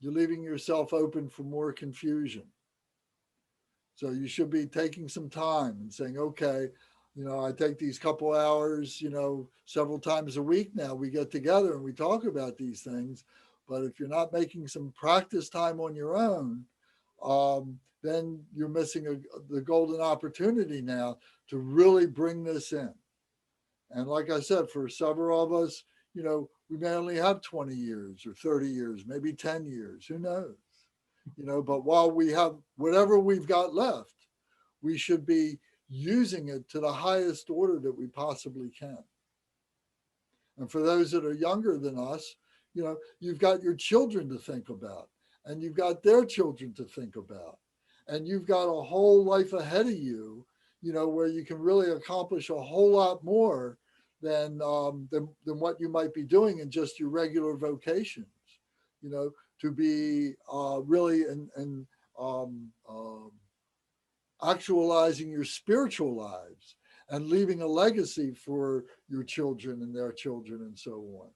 leaving yourself open for more confusion. So you should be taking some time and saying, okay, I take these couple hours, several times a week now, we get together and we talk about these things. But if you're not making some practice time on your own, then you're missing the golden opportunity now to really bring this in. And like I said, for several of us, we may only have 20 years or 30 years, maybe 10 years, who knows? But while we have whatever we've got left, we should be using it to the highest order that we possibly can. And for those that are younger than us, you've got your children to think about, and you've got their children to think about, and you've got a whole life ahead of you, where you can really accomplish a whole lot more than what you might be doing in just your regular vocations, to be really actualizing your spiritual lives and leaving a legacy for your children and their children and so on.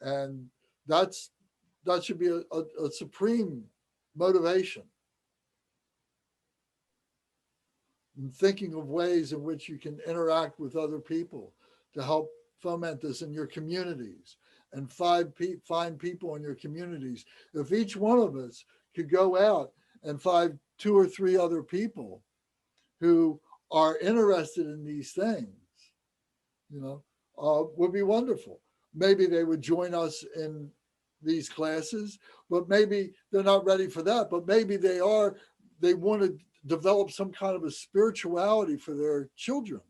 And that should be a supreme motivation. And thinking of ways in which you can interact with other people to help foment this in your communities and find people in your communities. If each one of us could go out and find 2 or 3 other people who are interested in these things, would be wonderful. Maybe they would join us in these classes, but maybe they're not ready for that. But maybe they are. They want to develop some kind of a spirituality for their children.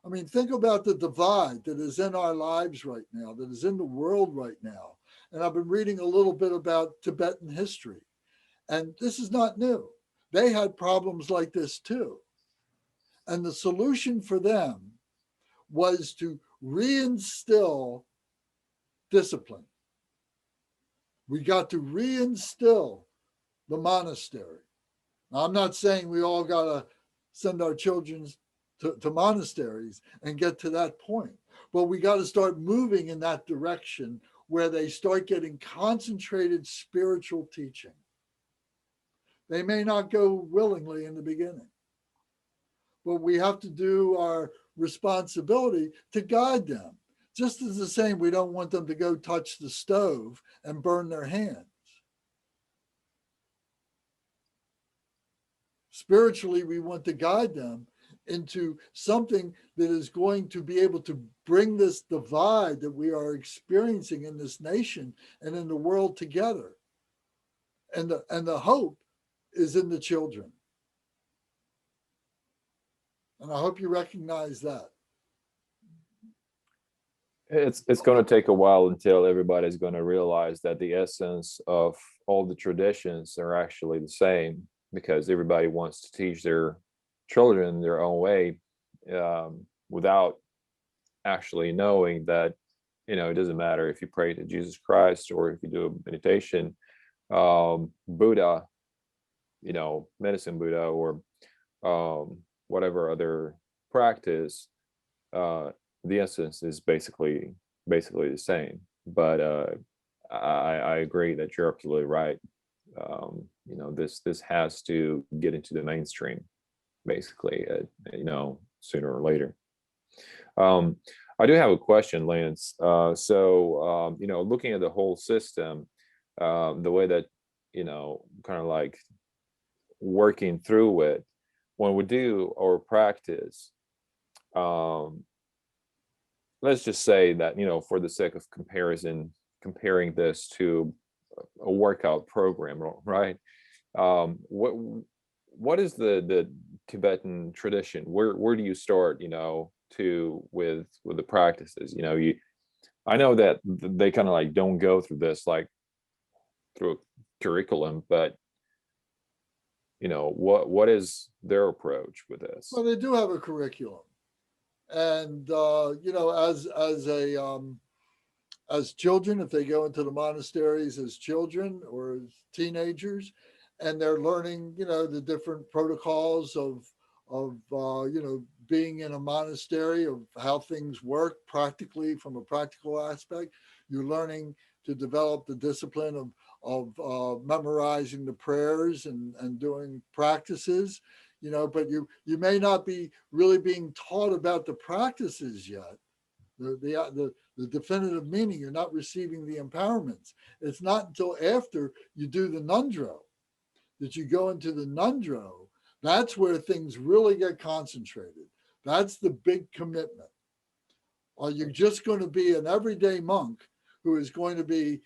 I mean, think about the divide that is in our lives right now, that is in the world right now. And I've been reading a little bit about Tibetan history, and this is not new. They had problems like this too. And the solution for them was to reinstill discipline. We got to reinstill the monastery. Now, I'm not saying we all got to send our children to monasteries and get to that point, but we got to start moving in that direction where they start getting concentrated spiritual teaching. They may not go willingly in the beginning, but we have to do our responsibility to guide them. Just as the same, we don't want them to go touch the stove and burn their hands. Spiritually, we want to guide them into something that is going to be able to bring this divide that we are experiencing in this nation and in the world together. And the hope is in the children. And I hope you recognize that. It's going to take a while until everybody's going to realize that the essence of all the traditions are actually the same, because everybody wants to teach their children their own way, without actually knowing that, it doesn't matter if you pray to Jesus Christ or if you do a meditation, Buddha, medicine Buddha, or whatever other practice, the essence is basically the same. But I agree that you're absolutely right. This has to get into the mainstream, basically, sooner or later. I do have a question, Lance. Looking at the whole system, the way that, kind of like working through it, when we do our practice, let's just say that, for the sake of comparison, comparing this to a workout program, right? What is the Tibetan tradition? Where do you start, with the practices? I know that they kind of like don't go through this like through a curriculum, but what is their approach with this? Well, they do have a curriculum, and as children, if they go into the monasteries as children or as teenagers, and they're learning, the different protocols of being in a monastery, of how things work practically from a practical aspect. You're learning to develop the discipline of memorizing the prayers and doing practices, but you may not be really being taught about the practices yet. The definitive meaning, you're not receiving the empowerments. It's not until after you do the nundro that you go into the nundro. That's where things really get concentrated. That's the big commitment. Are you just going to be an everyday monk who is going to be,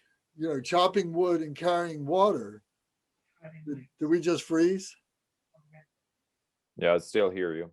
chopping wood and carrying water? Did we just freeze? Yeah, I still hear you.